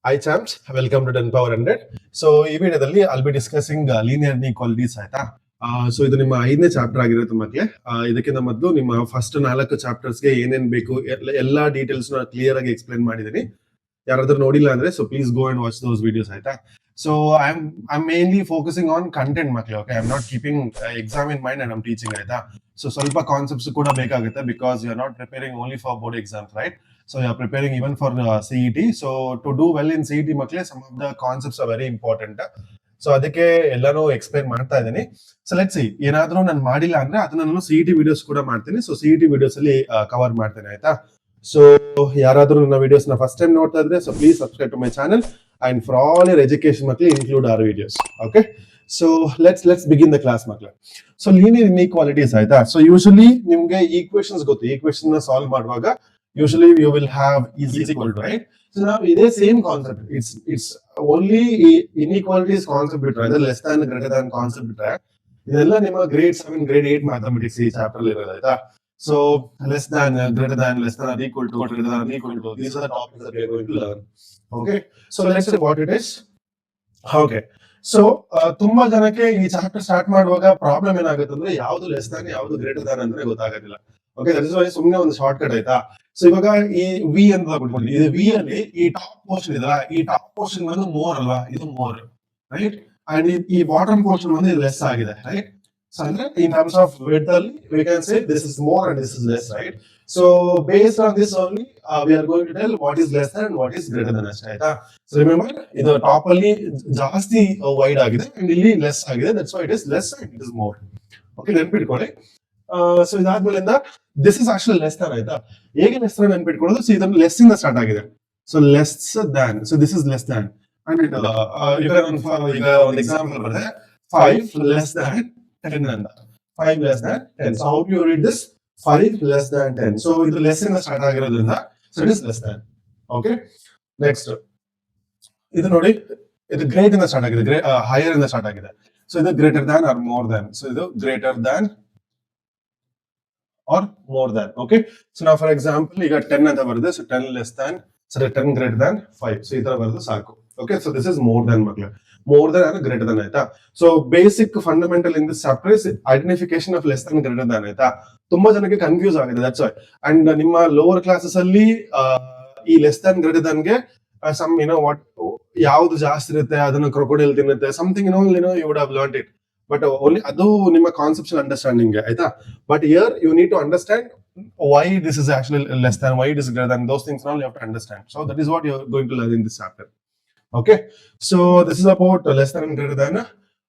Hi champs, welcome to 10 power 100. So ಈ ವಿಡಿಯೋದಲ್ಲಿ I'll be discussing linear inequalities ಆಯ್ತಾ. So ಇದು ನಿಮ್ಮ 5ನೇ ಚಾಪ್ಟರ್ ಆಗಿರುತ್ತೆ ಮಕ್ಕಳೇ. ಇದಕ್ಕಿಂತ ಮೊದಲು ನಿಮ್ಮ ಫಸ್ಟ್ 4 ಚಾಪ್ಟರ್ಸ್ಗೆ ಏನೇನ್ ಬೇಕು ಎಲ್ಲಾ ಡೀಟೇಲ್ಸ್ ನ ಕ್ಲಿಯರ್ ಆಗಿ ಎಕ್ಸ್ಪ್ಲೈನ್ ಮಾಡಿದೀನಿ. ಯಾರಾದ್ರೂ ನೋಡಿಲ್ಲ ಅಂದ್ರೆ so please go and watch those videos ಆಯ್ತಾ. So I am mainly focusing on content ಮಕ್ಕಳೇ. Okay, I am not keeping exam in mind and I am teaching ಆಯ್ತಾ. ಸೊ ಸ್ವಲ್ಪ ಕಾನ್ಸೆಪ್ಟ್ಸ್ ಕೂಡ ಬೇಕಾಗುತ್ತೆ because you are not preparing only for board exams, right? So you are preparing even for CET. So to do well in CET ಮಕ್ಕಳೇ, some of the concepts are very important. So ಅದಕ್ಕೆ ಎಲ್ಲಾನು explain ಮಾಡ್ತಾ ಇದ್ದೀನಿ. So let's C, ಏನಾದ್ರೂ ನಾನು ಮಾಡಿಲ್ಲ ಅಂದ್ರೆ ಅದನ್ನ ನಾನು CET ವಿಡಿಯೋಸ್ ಕೂಡ ಮಾಡ್ತೀನಿ. ಸೊ CET ವಿಡಿಯೋಸ್ ಅಲ್ಲಿ ಕವರ್ ಮಾಡ್ತೇನೆ ಆಯ್ತಾ. ಸೊ ಯಾರಾದ್ರೂ ನನ್ನ ವಿಡಿಯೋಸ್ ನ ಫಸ್ಟ್ ಟೈಮ್ ನೋಡ್ತಾ ಇದ್ರೆ so please subscribe to my channel and for all your education ಮಕ್ಕಳೇ include our videos. Okay, so let's begin the class ಮಕ್ಕಳೇ. ಸೊ ಲೀನಿಯರ್ ಇನ್ಇಕ್ವಾಲಿಟೀಸ್ ಆಯ್ತಾ. ಸೊ ಯೂಶಲಿ ನಿಮ್ಗೆ ಈಕ್ವೇಶನ್ಸ್ ಗೊತ್ತು. ಈಕ್ವೇಶನ್ ನ ಸಾಲ್ವ್ ಮಾಡುವಾಗ usually you will have is equal to, right? So now it is same concept. It's only inequalities concept bitre, either less than greater than concept bitre. ಇದೆಲ್ಲ ನಿಮ್ಮ grade 7 grade 8 mathematics ಈ chapter ಅಲ್ಲಿ ಇರೋದು ಆಯ್ತಾ. So less than, greater than, less than or equal to, greater than or equal to, these are the topics that we are going to learn. Okay, so let's see what it is. Okay, so ತುಂಬಾ ಜನಕ್ಕೆ ಈ chapter start ಮಾಡುವಾಗ problem ಏನಾಗುತ್ತೆ ಅಂದ್ರೆ ಯಾವ್ದು less than ಯಾವ್ದು greater than ಅಂದ್ರೆ ಗೊತ್ತಾಗೋದಿಲ್ಲ. ಓಕೆ, ದಟ್ ಇಸ್ ವೈ ಸುಮ್ಮನೆ ಒಂದು ಶಾರ್ಟ್ ಕಟ್ ಆಯ್ತಾ. ಸೊ ಇವಾಗ ಈ ವಿ ಅಂತ ಬಿಟ್ಬಿಡಿ, ಇದು ವಿ ಅಲ್ಲಿ ಈ ಟಾಪ್ ಪೋರ್ಷನ್ ಇದಲ್ಲ, ಈ ಟಾಪ್ ಪೋರ್ಷನ್ ಬಂದು ಮೋರ್ ಅಲ್ವಾ, ಇದು ಮೋರ್, ರೈಟ್? ಅಂಡ್ ಈ ಬಾಟಮ್ ಪೋರ್ಷನ್ ಬಂದು ಇದು ಲೆಸ್ ಆಗಿದೆ, ರೈಟ್? ಸೊ ಅಂದ್ರೆ ಇನ್ ಟರ್ಮ್ಸ್ ಆಫ್ ವಿಡ್ತ್ ಅಲ್ಲಿ we can say this is more and this is less, right? So based on this only we are going to tell what is less and what is greater than ಅಷ್ಟೇ ಆಯ್ತಾ. So remember, ಇದು top ಅಲ್ಲಿ ಜಾಸ್ತಿ wide ಆಗಿದೆ and ಇಲ್ಲಿ less ಆಗಿದೆ, that's why it is less and it is more. Okay, ನೆನ್ಪಿಟ್ಕೊಳ್ಳಿ. So ಇದಾದ್ಮೇಲಿಂದ this is actually less than ಆಯ್ತಾ. ಹೇಗೆ ಲೆಸ್ ದನ್ ನೆನ್ಪಿಟ್ಕೊಳ್ಳೋದು? ಸೊ ಇದನ್ನು ಲೆಸ್ ಇಂದ ಸ್ಟಾರ್ಟ್ ಆಗಿದೆ. So less than, so this is less than and ಈಗ ಒಂದು ಎಕ್ಸಾಂಪಲ್ ಬರುತ್ತೆ, 5 ಲೆಸ್ ದ್ಯಾನ್ 10 ಅಂತ. 5 less than 10. So how you read this? 5 less than 10. So ಇದು ಲೆಸ್ ಇಂದ ಸ್ಟಾರ್ಟ್ ಆಗಿರೋದ್ರಿಂದ so it is less than. Okay, next ಇದು ನೋಡಿ, ಇದು ಗ್ರೇಟ್ ಇಂದ ಸ್ಟಾರ್ಟ್ ಆಗಿದೆ, ಹೈಯರ್ ಇಂದ ಸ್ಟಾರ್ಟ್ ಆಗಿದೆ. ಸೊ ಇದು greater than or more than. So ಇದು greater than or more than. Okay, so now for example ಈಗ 10 ಅಂತ ಬರುತ್ತೆ. So 10 less than, so 10 greater than 5. So ಈ ತರ ಬರುತ್ತೆ ಸಾಕು. Okay, so this is more than ಮಕ್ಕಳೇ. more than and greater than ಆಯ್ತಾ. So basic fundamental in this chapter is identification of less than greater than ಆಯ್ತಾ. ತುಂಬಾ ಜನಕ್ಕೆ confuse ಆಗಿದೆ, ದಟ್ಸ್ ವೈ. ಅಂಡ್ ನಿಮ್ಮ ಲೋವರ್ ಕ್ಲಾಸಸ್ ಅಲ್ಲಿ ಈ ಲೆಸ್ than greater than ಗೆ ಸಮ್ ವಾಟ್ ಯಾವ್ದು ಜಾಸ್ತಿ ಇರುತ್ತೆ ಅದನ್ನ ಕ್ರೊಕೊಡೈಲ್ ತಿನ್ನುತ್ತೆ, something you would have learned it. But only ಅದು ನಿಮ್ಮ ಕಾನ್ಸೆಪ್ಷನ್ ಅಂಡರ್ಸ್ಟ್ಯಾಂಡಿಂಗ್ ಆಯ್ತಾ. But here you need to understand why this is actually less than, why it is greater than, those things now you have to understand. So that is what you are going to learn in this chapter. Okay, so this is about less than and greater than.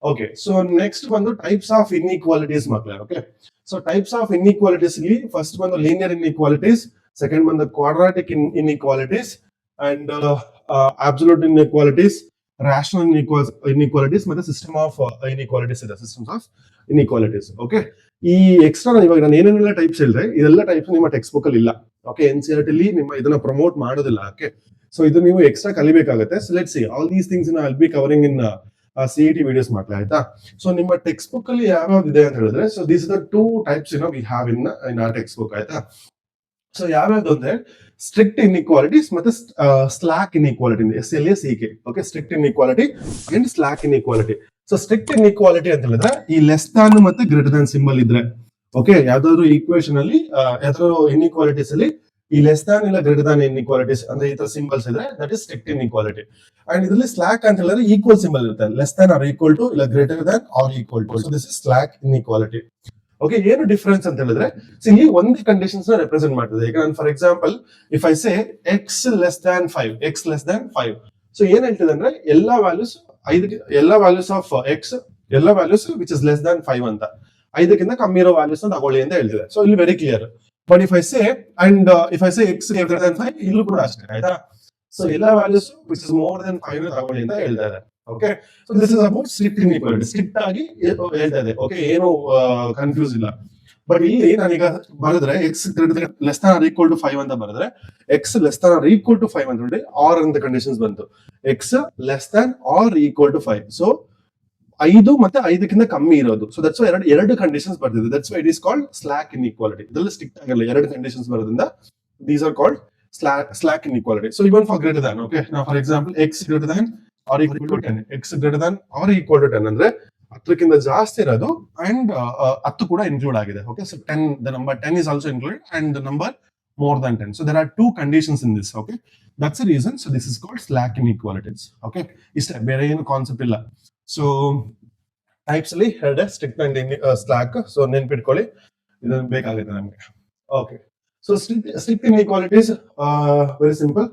Okay, so next one, the types of inequalities makla. Okay, so types of inequalities li first one the linear inequalities, second one the quadratic inequalities, and absolute inequalities, rational inequalities ಮತ್ತೆ system of inequalities ಇದೆ, systems of inequalities. Okay, ಈ extra ಇವಾಗ ನಾನು ಏನೇನೆಲ್ಲ types ಹೇಳಿದ್ರೆ ಇದೆಲ್ಲ types ನಿಮ್ಮ text book ಅಲ್ಲಿ ಇಲ್ಲ. ಓಕೆ, NCERT ಅಲ್ಲಿ ನಿಮ್ಮ ಇದನ್ನ ಪ್ರಮೋಟ್ ಮಾಡೋದಿಲ್ಲ. ಓಕೆ, ಸೊ ಇದು ನೀವು ಎಕ್ಸ್ಟ್ರಾ ಕಲಿಬೇಕಾಗುತ್ತೆ. So let's see all these things I will be covering in CET videos ಮಕ್ಕಳೇ ಆಯ್ತಾ. ಸೊ ನಿಮ್ಮ ಟೆಕ್ಸ್ಟ್ ಬುಕ್ ಅಲ್ಲಿ ಯಾವ್ಯಾವ್ದು ಇದೆ ಅಂತ ಹೇಳಿದ್ರೆ, so these are the 2 types we have in our textbook ಆಯ್ತಾ. ಸೊ ಯಾವ್ಯಾವ್ದು ಅಂದ್ರೆ ಸ್ಟ್ರಿಕ್ಟ್ ಇನ್ಇಕ್ವಾಲಿಟೀಸ್ ಮತ್ತೆ slack inequality, SLACK. Okay, strict inequality and slack inequality. So strict inequality ಅಂತ ಹೇಳಿದ್ರೆ ಈ ಲೆಸ್ ದಾನ್ ಮತ್ತೆ ಗ್ರೇಟರ್ ದಾನ್ ಸಿಂಬಲ್ ಇದ್ರೆ, okay, ಯಾವ್ದಾದ್ರು ಈಕ್ವೇಶನ್ ಅಲ್ಲಿ ಯಾವ್ದಾದ್ರು ಇನ್ಇಕ್ವಾಲಿಟೀಸ್ ಅಲ್ಲಿ ಈ ಲೆಸ್ ದಾನ್ ಇಲ್ಲ ಗ್ರೇಟರ್ ದಾನ್ ಇನ್ಇಕ್ವಾಲಿಟೀಸ್ ಅಂದ್ರೆ ಈ ತರ ಸಿಂಬಲ್ಸ್ ಇದ್ರೆ that is strict inequality. And ಇದರಲ್ಲಿ ಸ್ಲಾಕ್ ಅಂತ ಹೇಳಿದ್ರೆ ಈಕ್ವಲ್ ಸಿಂಬಲ್ ಇರುತ್ತೆ, less than or equal to ಇಲ್ಲ greater than or equal to. So this is slack inequality. Okay, ಏನು ಡಿಫರೆನ್ಸ್ ಅಂತ ಹೇಳಿದ್ರೆ ಇಲ್ಲಿ ಒಂದೇ ಕಂಡೀಷನ್ಸ್ ನ ರೆಪ್ರೆಸೆಂಟ್ ಮಾಡ್ತದೆ. ಈಗ ನಾನು for example if I say X less than 5, X less than 5, so ಏನ್ ಹೇಳ್ತಿದೆ ಅಂದ್ರೆ ಎಲ್ಲಾ ವ್ಯಾಲ್ಯೂಸ್ 5, ಎಲ್ಲಾ ವ್ಯಾಲ್ಯೂಸ್ ಆಫ್ ಎಕ್ಸ್, ಎಲ್ಲಾ values which is less than 5 ಅಂತ 5ಕ್ಕಿಂತ ಕಮ್ಮಿ ಇರೋ ವ್ಯಾಲ್ಯೂಸ್ ತಗೊಳ್ಳಿ ಅಂತ ಹೇಳ್ತಿದೆ. ಸೊ ಇಲ್ಲಿ very clear. But if I say X greater than 5, ಇಲ್ಲೂ ಕೂಡ ಅಷ್ಟೇ ಆಯ್ತಾ. ಸೊ ಎಲ್ಲಾ values which is more than 5 ತಗೊಳ್ಳಿ ಅಂತ ಹೇಳ್ತಾ ಇದೆ. Okay, so this is about strict inequality, strict ಆಗಿ ಹೇಳ್ತಾ ಇದೆ. ಓಕೆ, ಏನು ಕನ್ಫ್ಯೂಸ್ ಇಲ್ಲ. ಬಟ್ ಇಲ್ಲಿ ನಾನೀಗ ಬರೆದ್ರೆ x less than or equal to 5 ಅಂತ ಬರೆದ್ರೆ x less than or equal to 5 ಅಂತ ಹೇಳಿ ಆರ್ ಅಂತ ಕಂಡೀಷನ್ಸ್ ಬಂತು. X less than or equal to 5, so 5 ಮತ್ತೆ 5ಕ್ಕಿಂತ ಕಮ್ಮಿ ಇರೋದು. ಸೊ ದಟ್ಸ್ ಎರಡು ಕಂಡೀಷನ್ಸ್ ಬರ್ತಿದೆ. That's why it is called slack inequality. ಇದೆಲ್ಲ ಸ್ಟ್ರಿಕ್ಟ್ ಆಗಲ್ಲ, ಎರಡು ಕಂಡೀಷನ್ಸ್ ಬರೋದ್ರಿಂದ these are called slack inequality. So even for greater than, okay, now for example x greater than or equal to 10, x greater than or equal to 10 ಅಂದ್ರೆ ಹತ್ತಕ್ಕಿಂತ ಜಾಸ್ತಿ ಇರೋದು and 10 ಕೂಡ include ಆಗಿದೆ. Okay, so 10, the number 10 is also included and the number more than 10. So there are two conditions in this. Okay, that's the reason. So this is called slack inequalities. Okay, ಇಷ್ಟೇ, ಬೇರೆ ಏನು concept ಇಲ್ಲ. So types ಅಲ್ಲಿ ಎರಡು, strict and slack. So ನೆನ್ಪಿಟ್ಕೊಳ್ಳಿ, ಇದನ್ನು ಬೇಕಾಗುತ್ತೆ ನಮಗೆ. Okay, so strict inequalities, very simple.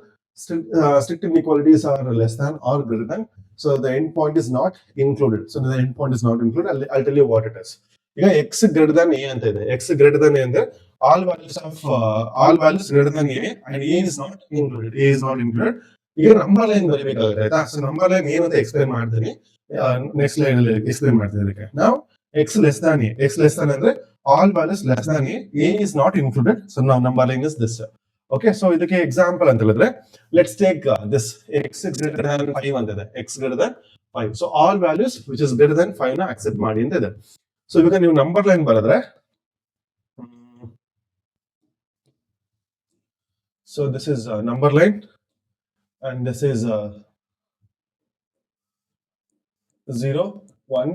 Strict inequalities are less than or greater than. So the end point is not included. So the end point is not included. I'll tell you what it is. ಈಗ x greater than a ಅಂತ ಇದೆ. x greater than a ಅಂದ್ರೆ all values greater than a and a is not included. a is not included. ಈಗ number line ಬರೀಬೇಕಾಗುತ್ತೆ, ಆಯ್ತಾ? So number line ಏನಂತ explain ಮಾಡ್ತೀನಿ, next line ಅಲ್ಲಿ explain ಮಾಡ್ತೀನಿ. ಇದಕ್ಕೆ ನಾವು x less than a, x less than ಅಂದ್ರೆ all values less than a is not included. So now number line is this. Okay, so ಇದಕ್ಕೆ example ಅಂತ ಹೇಳಿದ್ರೆ, let's take this x greater than 5 ಅಂತ ಇದೆ. x greater than 5. So all values which is greater than 5 ನ accept ಮಾಡಿ ಅಂತ ಇದೆ. So ಇವಾಗ ನೀವು ನಂಬರ್ ಲೈನ್ ಬರೆದ್ರೆ, so this is number line and this is 0 1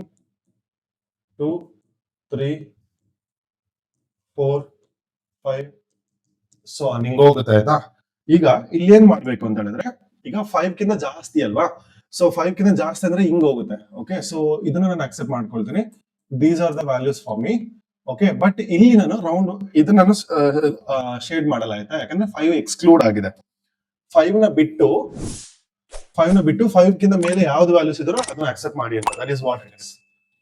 2 3 4 5 so ಹಿಂಗ ಹೋಗುತ್ತೆ, ಆಯ್ತಾ? ಈಗ ಇಲ್ಲಿ ಏನ್ ಮಾಡ್ಬೇಕು ಅಂತ ಹೇಳಿದ್ರೆ, ಈಗ 5 ಕಿಂತ ಜಾಸ್ತಿ ಅಲ್ವಾ? ಸೊ 5 ಕಿಂತ ಜಾಸ್ತಿ ಅಂದ್ರೆ ಹಿಂಗ್ ಹೋಗುತ್ತೆ. ಓಕೆ, ಸೊ ಇದನ್ನ ನಾನು ಅಕ್ಸೆಪ್ಟ್ ಮಾಡ್ಕೊಳ್ತೀನಿ. These are the values for me. Okay, but ಇಲ್ಲಿ ನಾನು ರೌಂಡ್ ಇದನ್ನ ನಾನು ಶೇಡ್ ಮಾಡಲ್ಲ, ಆಯ್ತಾ? ಯಾಕಂದ್ರೆ 5 ಎಕ್ಸ್ಕ್ಲೂಡ್ ಆಗಿದೆ. 5 ನ ಬಿಟ್ಟು 5 ಕಿಂತ ಮೇಲೆ ಯಾವ್ದು ವ್ಯಾಲ್ಯೂಸ್ ಇದ್ರೂ ಅದನ್ನ ಅಕ್ಸೆಪ್ಟ್ ಮಾಡಿ ಅಂತ. That is what it is.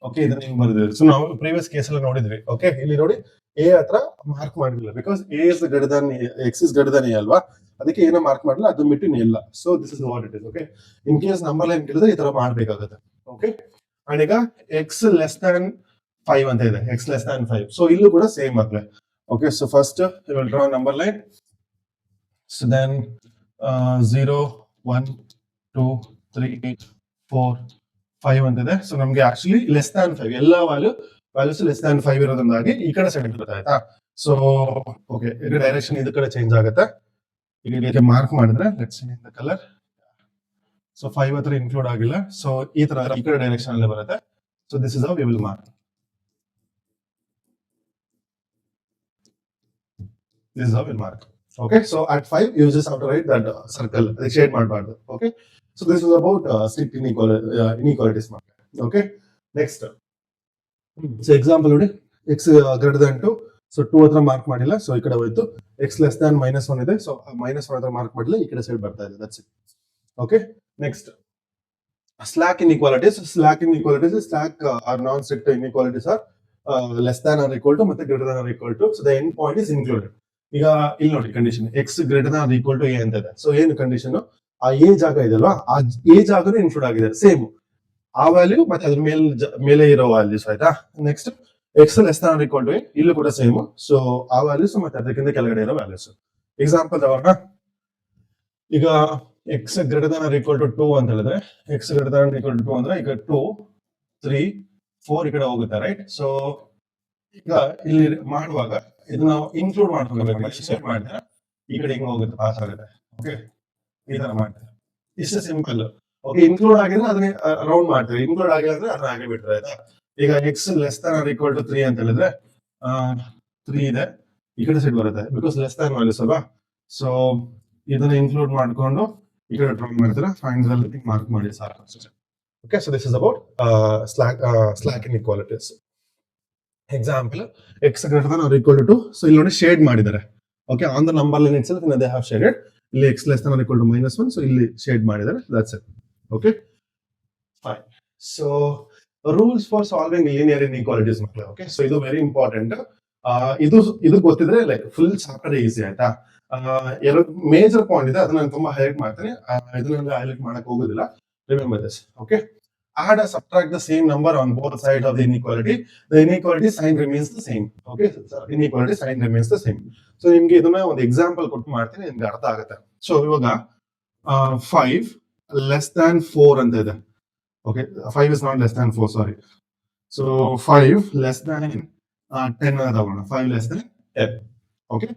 Okay, ಇದನ್ನ ಹಿಂಗ್ ಬರ್ದಿದ್ವಿ. ಸೊ ನಾವು ಪ್ರೀವಿಯಸ್ ಕೇಸ್ ಅಲ್ಲಿ ನೋಡಿದ್ವಿ. ಓಕೆ, ಇಲ್ಲಿ ನೋಡಿ ಎ ಹತ್ರ ಮಾರ್ಕ್ ಮಾಡಿಲ್ಲ, because A is greater Dhan X is greater Dhan A ಅಲ್ವಾ? ಅದಕ್ಕೆ ಏನೋ ಮಾರ್ಕ್ ಮಾಡಲ್ಲ, ಅದು ಬಿಟ್ಟು ಇಲ್ಲ. So this is what it is. Okay, in case number line ಕೇಳಿದ್ರೆ ಈ ತರ ಮಾಡ್ಬೇಕಾಗುತ್ತೆ. ಓಕೆ, ಅಂಡ್ ಈಗ ಎಕ್ಸ್ ಲೆಸ್ ದನ್ 5 ಅಂತ ಇದೆ, ಎಕ್ಸ್ ಲೆಸ್ ದನ್ 5. ಸೊ ಇಲ್ಲೂ ಕೂಡ ಸೇಮ್ ಆಗ್ತದೆ. Okay, so first you will draw number line. So then 0 1 2 3 4 5 ಅಂತಿದೆ. ಸೊ ನಮ್ಗೆ ಆಕ್ಚುಲಿ ಲೆಸ್ ದನ್ 5 ಎಲ್ಲ ವ್ಯಾಲ್ಯೂಸ್ ಲೆಸ್ ದನ್ 5 ಇರೋದ್ರಿಂದಾಗಿ ಈ ಕಡೆ ಸೈಡ್ ಇರುತ್ತೆ, ಆಯ್ತಾ? ಸೊ ಓಕೆ, ಈಗ ಡೈರೆಕ್ಷನ್ ಇದ ಕಡೆ ಚೇಂಜ್ ಆಗುತ್ತೆ. ಈಗ ಮಾರ್ಕ್ ಮಾಡಿದ್ರೆ let's see the colour. So 5 ಹತ್ರ ಇನ್ಕ್ಲೂಡ್ ಆಗಿಲ್ಲ. ಸೊ ಈ ತರ ಈ ಕಡೆ ಡೈರೆಕ್ಷನ್ ಅಲ್ಲಿ ಬರುತ್ತೆ. So this is how we will mark. This is how we'll mark. Okay, so at 5 you just have to write that circle, the shade ಮಾಡಬಾರ್ದು. Okay, so this is about strict inequalities. Okay, next. So example ನೋಡಿ, x greater than 2. So 2 ಹತ್ರ mark ಮಾಡಿಲ್ಲ, so ಈ ಕಡೆ ಹೋಯ್ತು. x less than -1 ಇದೆ, so -1 ಹತ್ರ mark ಮಾಡಿಲ್ಲ, ಈ ಕಡೆ ಸೈಡ್ ಬರ್ತಾ ಇದೆ. That's it. Okay, next slack inequalities. Slack or non-strict inequalities are less than or equal to ಮತ್ತೆ greater than or equal to. So the end point is included. ಈಗ ಇಲ್ಲಿ ನೋಡಿ condition, x greater than equal to a ಅಂತ ಇದೆ. So ಏನು condition, ಆ A ಜಾಗ ಇದೆಲ್ವಾ, ಆ ಎ ಜಾಗನೂ ಇನ್ಕ್ಲೂಡ್ ಆಗಿದೆ, ಸೇಮ್ ಆ ವ್ಯಾಲ್ಯೂ ಮತ್ತೆ ಅದ್ರ ಮೇಲೆ ಇರೋ ವ್ಯಾಲ್ಯೂಸ್, ಆಯ್ತಾ? Next x less than equal to a, ಇಲ್ಲೂ ಕೂಡ ಸೇಮ್. ಸೊ ಆ ವ್ಯಾಲ್ಯೂಸ್ ಮತ್ತೆ ಅದಕ್ಕಿಂತ ಕೆಳಗಡೆ ಇರೋ ವ್ಯಾಲ್ಯೂಸ್. ಎಕ್ಸಾಂಪಲ್ ತಗೋಣ. ಈಗ x greater than equal to 2 ಅಂತ ಹೇಳಿದ್ರೆ, x greater than equal to 2 ಅಂದ್ರೆ ಈಗ 2 3 4 ಈ ಕಡೆ ಹೋಗುತ್ತೆ, ರೈಟ್? ಸೊ ಈಗ ಇಲ್ಲಿ ಮಾಡುವಾಗ ಇದು ನಾವು ಇನ್ಕ್ಲೂಡ್ ಮಾಡ್ಕೋಬೇಕು. ಶೇರ್ ಮಾಡಿದ್ರೆ ಈ ಕಡೆ ಹಿಂಗ್ ಹೋಗುತ್ತೆ, ಪಾಸ್ ಆಗುತ್ತೆ. ಓಕೆ, ಈ ತರ ಮಾಡ್ತಾರೆ. ಇಷ್ಟು ಸಿಂಪಲ್. ಓಕೆ, ಇನ್ಕ್ಲೂಡ್ ಆಗಿದ್ರೆ ಅದನ್ನ ರೌಂಡ್ ಮಾಡ್ತೀವಿ, ಇನ್ಕ್ಲೂಡ್ ಆಗಿಲ್ಲ ಅಂದ್ರೆ ಅದನ್ನ ಹಾಗೆ ಬಿಟ್ರೆ, ಆಯ್ತಾ? ಈಗ x less than or equal to 3 ಅಂತ ಹೇಳಿದ್ರೆ 3 ಇದೆ, ಈ ಕಡೆ ಸೈಡ್ ಬರುತ್ತೆ, ಬಿಕಾಸ್ ಲೆಸ್ ದನ್ ವ್ಯಾಲ್ಯೂಸ್ ಅಲ್ವಾ? ಸೊ ಇದನ್ನ ಇನ್ಕ್ಲೂಡ್ ಮಾಡ್ಕೊಂಡು ಈ ಕಡೆ ಡ್ರಾ ಮಾಡ್ತಾರೆ, ಫೈನಲ್ ಮಾರ್ಕ್ ಮಾಡಿ ಸಾಕು. Okay, so this is about slack inequalities. Example, x greater than or equal to 2. So ಇಲ್ಲಿ ನೋಡಿ ಶೇಡ್ ಮಾಡಿದ್ದಾರೆ. Okay, on the number line itself they have shaded. ಇಲ್ಲಿ x less than or equal to -1, so ಇಲ್ಲಿ shade ಮಾಡಿದ್ದಾರೆ. That's it. Okay, fine. So rules for solving linear inequalities ಮಕ್ಕಳು. Okay, so ಇದು very important. ಇದು ಗೊತ್ತಿದ್ರೆ like full chapter easy, ಆಯ್ತಾ? ಎರಡು major point ಇದೆ, ಅದನ್ನ ನಾನು ತುಂಬಾ ಹೈಲೈಟ್ ಮಾಡ್ತೀನಿ. ಇದನ್ನ ಹೈಲೈಟ್ ಮಾಡಕ್ ಹೋಗೋದಿಲ್ಲ. Remember this. Okay, add or subtract the same number on both sides of the inequality. The inequality sign remains the same. Okay, so inequality sign remains the same. So ನಿಮ್ಗೆ ಇದನ್ನ ಒಂದು example ಕೊಟ್ಟು ಮಾಡ್ತೀನಿ, ನಿಮ್ಗೆ ಅರ್ಥ ಆಗುತ್ತೆ. ಸೊ ಇವಾಗ 5 less than 4 ಅಂತ ಇದೆ. Okay, 5 is not less than 4, sorry. So 5 less than 10 ತಗೋಣ. 5 less than 10. Okay,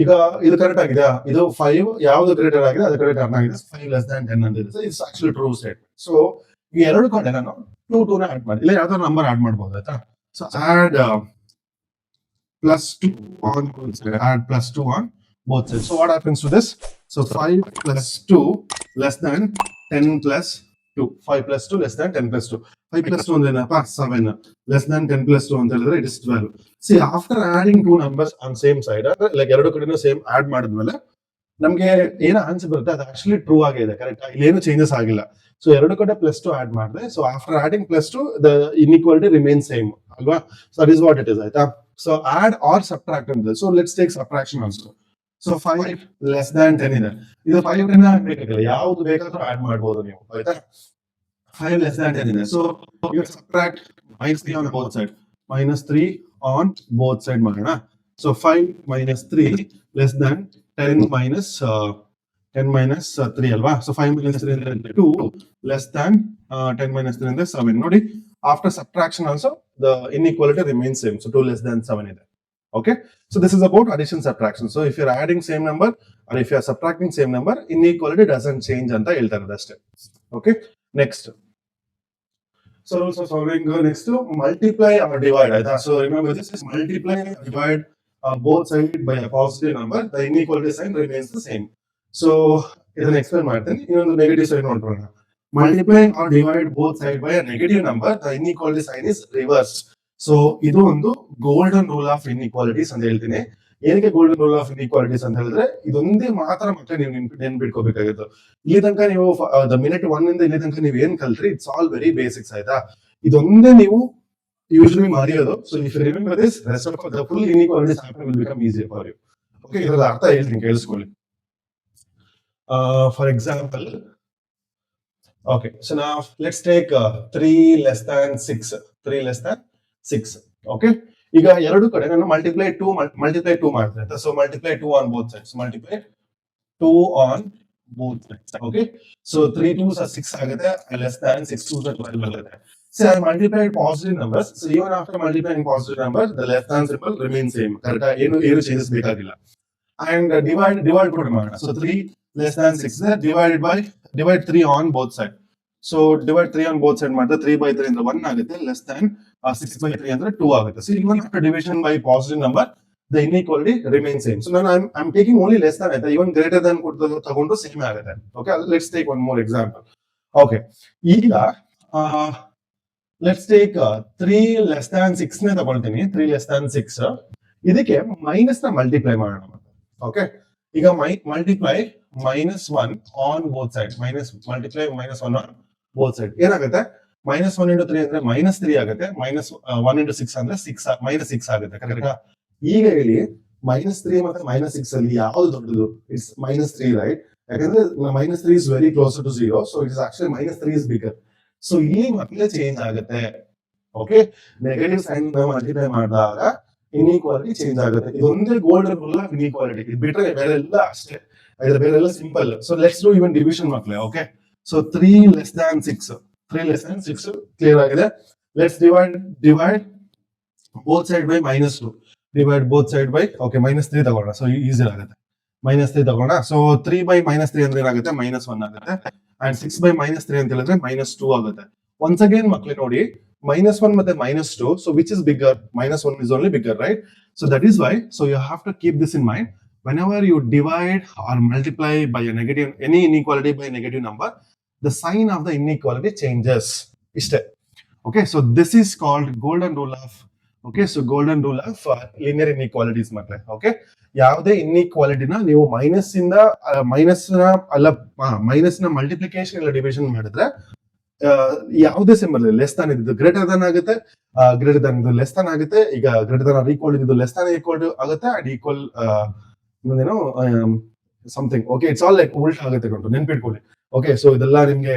ಈಗ ಇದು ಕರೆಕ್ಟ್ ಆಗಿದೆ, ಇದು 5 ಯಾವ್ದು ಗ್ರೇಟರ್ ಆಗಿದೆ ಅದು ಕಡೆ ಟರ್ನ್ ಆಗಿದೆ, 5 ಲೆಸ್ ದ್ಯಾನ್ 10 ಅಂತ ಇದೆ. It's actually true statement. So ಈ ಎರಡು ಕಡೆ ನಾನು 2 ನ ಆಡ್ ಮಾಡಿ, ಇಲ್ಲ ಯಾವ್ದಾದ್ರು ನಂಬರ್ ಆಡ್ ಮಾಡ್ಬೋದು ಆಯ್ತಾ. So add +2 on both sides, add +2 on both sides. So what happens to this? So 5 plus 2 less than 10 plus 2. 5 plus 2 less than 10 plus 2. 5 plus 2 ಅಂದ್ರೆ ಏನಪ್ಪ 7 less than 10 plus 2 ಅಂತ ಹೇಳಿದ್ರೆ it is 12. See, after adding two numbers on same side, like ಎರಡು ಕಡೆನೂ same add ಮಾಡಿದ್ಮೇಲೆ ನಮ್ಗೆ ಏನು answer ಬರುತ್ತೆ ಅದು ಆಕ್ಚುಲಿ ಟ್ರೂ ಆಗಿದೆ, ಕರೆಕ್ಟ್. ಇಲ್ಲೇನು ಚೇಂಜಸ್ ಆಗಿಲ್ಲ. ಸೊ ಎರಡು ಕಡೆ +2 ಆಡ್ ಮಾಡಿದೆ. So after adding +2 the inequality remain same ಅಲ್ವಾ. So that is what it is ಆಯ್ತಾ. ಸೊ ಆಡ್ ಆರ್ ಸಬ್ಟ್ರಾಕ್ಟ್ ಅಂತ. So let's take subtraction also. So 5 less than 10 ಇದೆ. ಇದು 5 ರಿಂದ ಬೇಕಾಗಿಲ್ಲ, ಯಾವ್ದು ಬೇಕಾದ್ರೂ ಆಡ್ ಮಾಡ್ಬೋದು ನೀವು ಆಯ್ತಾ. 5 ಲೆಸ್ ದ್ಯಾನ್ 10 ಇದೆ. So you subtract -3 on both side, -3 on both side ಮಾಡೋಣ. ಸೊ 5 - 3 ಲೆಸ್ ದ್ಯಾನ್ 10 minus 3 ಅಲ್ವಾ. ಸೊ 5 - 3 ಅಂದ್ರೆ 2 ಲೆಸ್ ದ್ಯಾನ್ 10 - 3 ಅಂದ್ರೆ 7. ನೋಡಿ, after subtraction also the inequality remains same. So 2 less than 7 ಇದೆ. Okay, so this is about addition subtraction. So if you're adding same number or if you're subtracting same number, inequality doesn't change ಅಂತ ಹೇಳ್ತಾರೆ ಅಷ್ಟೇ. Okay, next. So also following next to multiply or divide ಆಯ್ತಾ. So remember this is multiply or divide both sides by a positive number, the inequality sign remains the same. So ಇದನ್ನ explain ಮಾಡ್ತೀನಿ. ಇನ್ನೊಂದು negative side ನೋಡ್ಕೊಳ್ಳೋಣ. Multiply or divide both sides by a negative number, the inequality sign is reversed. So ಇದು ಒಂದು golden rule of inequalities ಅಂತ ಹೇಳ್ತೀನಿ. ಏನಕ್ಕೆ golden rule of inequalities ಅಂತ ಹೇಳಿದ್ರೆ ಇದೊಂದೇ ಮಾತ್ರ ಮತ್ತೆ ನೀವು ನೆನ್ಪಿಟ್ಕೋಬೇಕಾಗಿತ್ತು. ಇಲ್ಲಿ ತನಕ ನೀವು ದ ಮಿನಿಟ್ 1 ಇಂದ ಇಲ್ಲಿ ತನಕ ನೀವು ಏನ್ ಕಲ್ತ್ರಿ, ಇಟ್ಸ್ ಆಲ್ ವೆರಿ ಬೇಸಿಕ್ಸ್ ಆಯ್ತಾ. ಇದೊಂದೇ ನೀವು ಯೂಶಲಿ ಮರೆಯೋದು. So if you remember this, rest of the full inequalities will become easier for you. Okay, ಇದರ ಅರ್ಥ ಹೇಳ್ತೀನಿ, ಕೇಳಿಸ್ಕೊಳ್ಳಿ. For example, okay, so now let's take 3 less than 6. 3 less than 6. Okay, ಈಗ ಎರಡು ಕಡೆ ನಾನು multiply 2 ಮಾಡ್ತೀನಿ. So multiply 2 on both sides. Multiply 2 on both sides. Okay, so 3 2s are 6 ಆಗುತ್ತೆ, less than 6 2s are 12 ಆಗುತ್ತೆ. So I multiplied positive numbers. So even after multiplying positive numbers, the less than symbol remains same. ಕರೆಕ್ಟಾ, ಏನು changes ಬೇಕಾಗಿಲ್ಲ. And divide ಕೂಡ ಮಾಡೋಣ. So 3 less than 6 divide 3 on both sides. So divide 3 on both sides ಮಾಡಿದ್ರೆ 3/3 ಅಂದ್ರೆ 1 ಆಗುತ್ತೆ, less than 6/3 ಅಂದ್ರೆ 2 ಆಗುತ್ತೆ. So even after division by positive number, the inequality remains same. So now I'm taking only less than ಆಯ್ತಾ, even greater than ತಗೊಂಡು same ಆಗುತ್ತೆ. Okay, let's take one more example. Okay, ಈಗ let's take 3 less than 6 ನೇ ತಗೊಳ್ತೀನಿ. 3 less than 6 ಇದಕ್ಕೆ minus ನ multiply ಮಾಡೋಣ. Okay, ಈಗ multiply -1 on both sides. Multiply -1 on both sides. ಏನಾಗುತ್ತೆ, -1 into 3 ಅಂದ್ರೆ -3 ಆಗುತ್ತೆ, -1 into 6 ಅಂದ್ರೆ -6 ಆಗುತ್ತೆ. ಕರೆಕ್ಟಾ? ಈಗ ಹೇಳಿ, -3 ಮತ್ತೆ -6 ಅಲ್ಲಿ ಯಾವ್ದು ದೊಡ್ಡದು? It's -3, right? ಯಾಕಂದ್ರೆ -3 is very closer to 0, so it is actually -3 is bigger. So ಇಲ್ಲಿ ಮತ್ತೆ ಚೇಂಜ್ ಆಗುತ್ತೆ. ಓಕೆ, ನೆಗೆಟಿವ್ ಸೈನ್ ಮಲ್ಟಿಪ್ಲೈ ಮಾಡಿದಾಗ ಇನ್ಇಕ್ವಾಲಿಟಿ ಚೇಂಜ್ ಆಗುತ್ತೆ. ಇದೊಂದೇ ಗೋಲ್ಡನ್ ರೂಲ್ ಆಫ್ ಇನ್ಇಕ್ವಾಲಿಟಿ. ಇದು ಬಿಟ್ರೆ ಬೇರೆಲ್ಲ ಅಷ್ಟೇ, ಬೇರೆಲ್ಲ simple. So let's do even division ಮಕ್ಕಳೇ. Okay, so 3 less than 6 clear ಆಗಿದೆ. Let's divide both side by -2. Divide both side by, okay, -3 ತಗೋಣ. ಸೊ ಈಸಿ ಆಗುತ್ತೆ. -3 ತಗೋಣ. ಸೊ 3 by -3 ಅಂದ್ರೆ ಏನಾಗುತ್ತೆ, -1 ಆಗುತ್ತೆ. ಅಂಡ್ 6 by -3 ಅಂತ ಹೇಳಿದ್ರೆ -2 ಆಗುತ್ತೆ. ಒನ್ಸ್ ಅಗೇನ್ ಮಕ್ಕಳೇ ನೋಡಿ, -1 ಮತ್ತೆ -2, so which is bigger? -1 is only bigger, right? So that is why, so you have to keep this in mind. Whenever you divide or multiply by a negative, any inequality by a negative number, the sign of the inequality changes. Ishte. Okay, so this is called golden rule of, okay, so golden rule of linear inequalities ಮಕ್ಕಳೇ. Okay, ಯಾವುದೇ ಇನ್ಇಕ್ವಾಲಿಟಿನ ನೀವು minus ನ multiplication ಇಲ್ಲ division ಮಾಡಿದ್ರೆ ಯಾವುದೇ symbol less ತಾನ್ ಇದ್ದು greater than ಆಗುತ್ತೆ, ಗ್ರೇಟರ್ ದನ್ ಇದು ಲೆಸ್ ತಾನ್ ಆಗುತ್ತೆ. ಈಗ ಗ್ರೇಟರ್ ದನ್ ಆರ್ ಈಕ್ವಲ್ ಇದು ಲೆಸ್ ತಾನ್ ಈಕ್ವಲ್ ಆಗುತ್ತೆ, ಅಂಡ್ ಈಕ್ವಲ್ ಏನೋ something. Okay, it's all like ಉಲ್ಟಾ ಆಗುತ್ತೆ ಕೊಂಡು ನೆನ್ಪಿಟ್ಕೊಳ್ಳಿ. ಓಕೆ, ಸೊ ಇದೆಲ್ಲ ನಿಮ್ಗೆ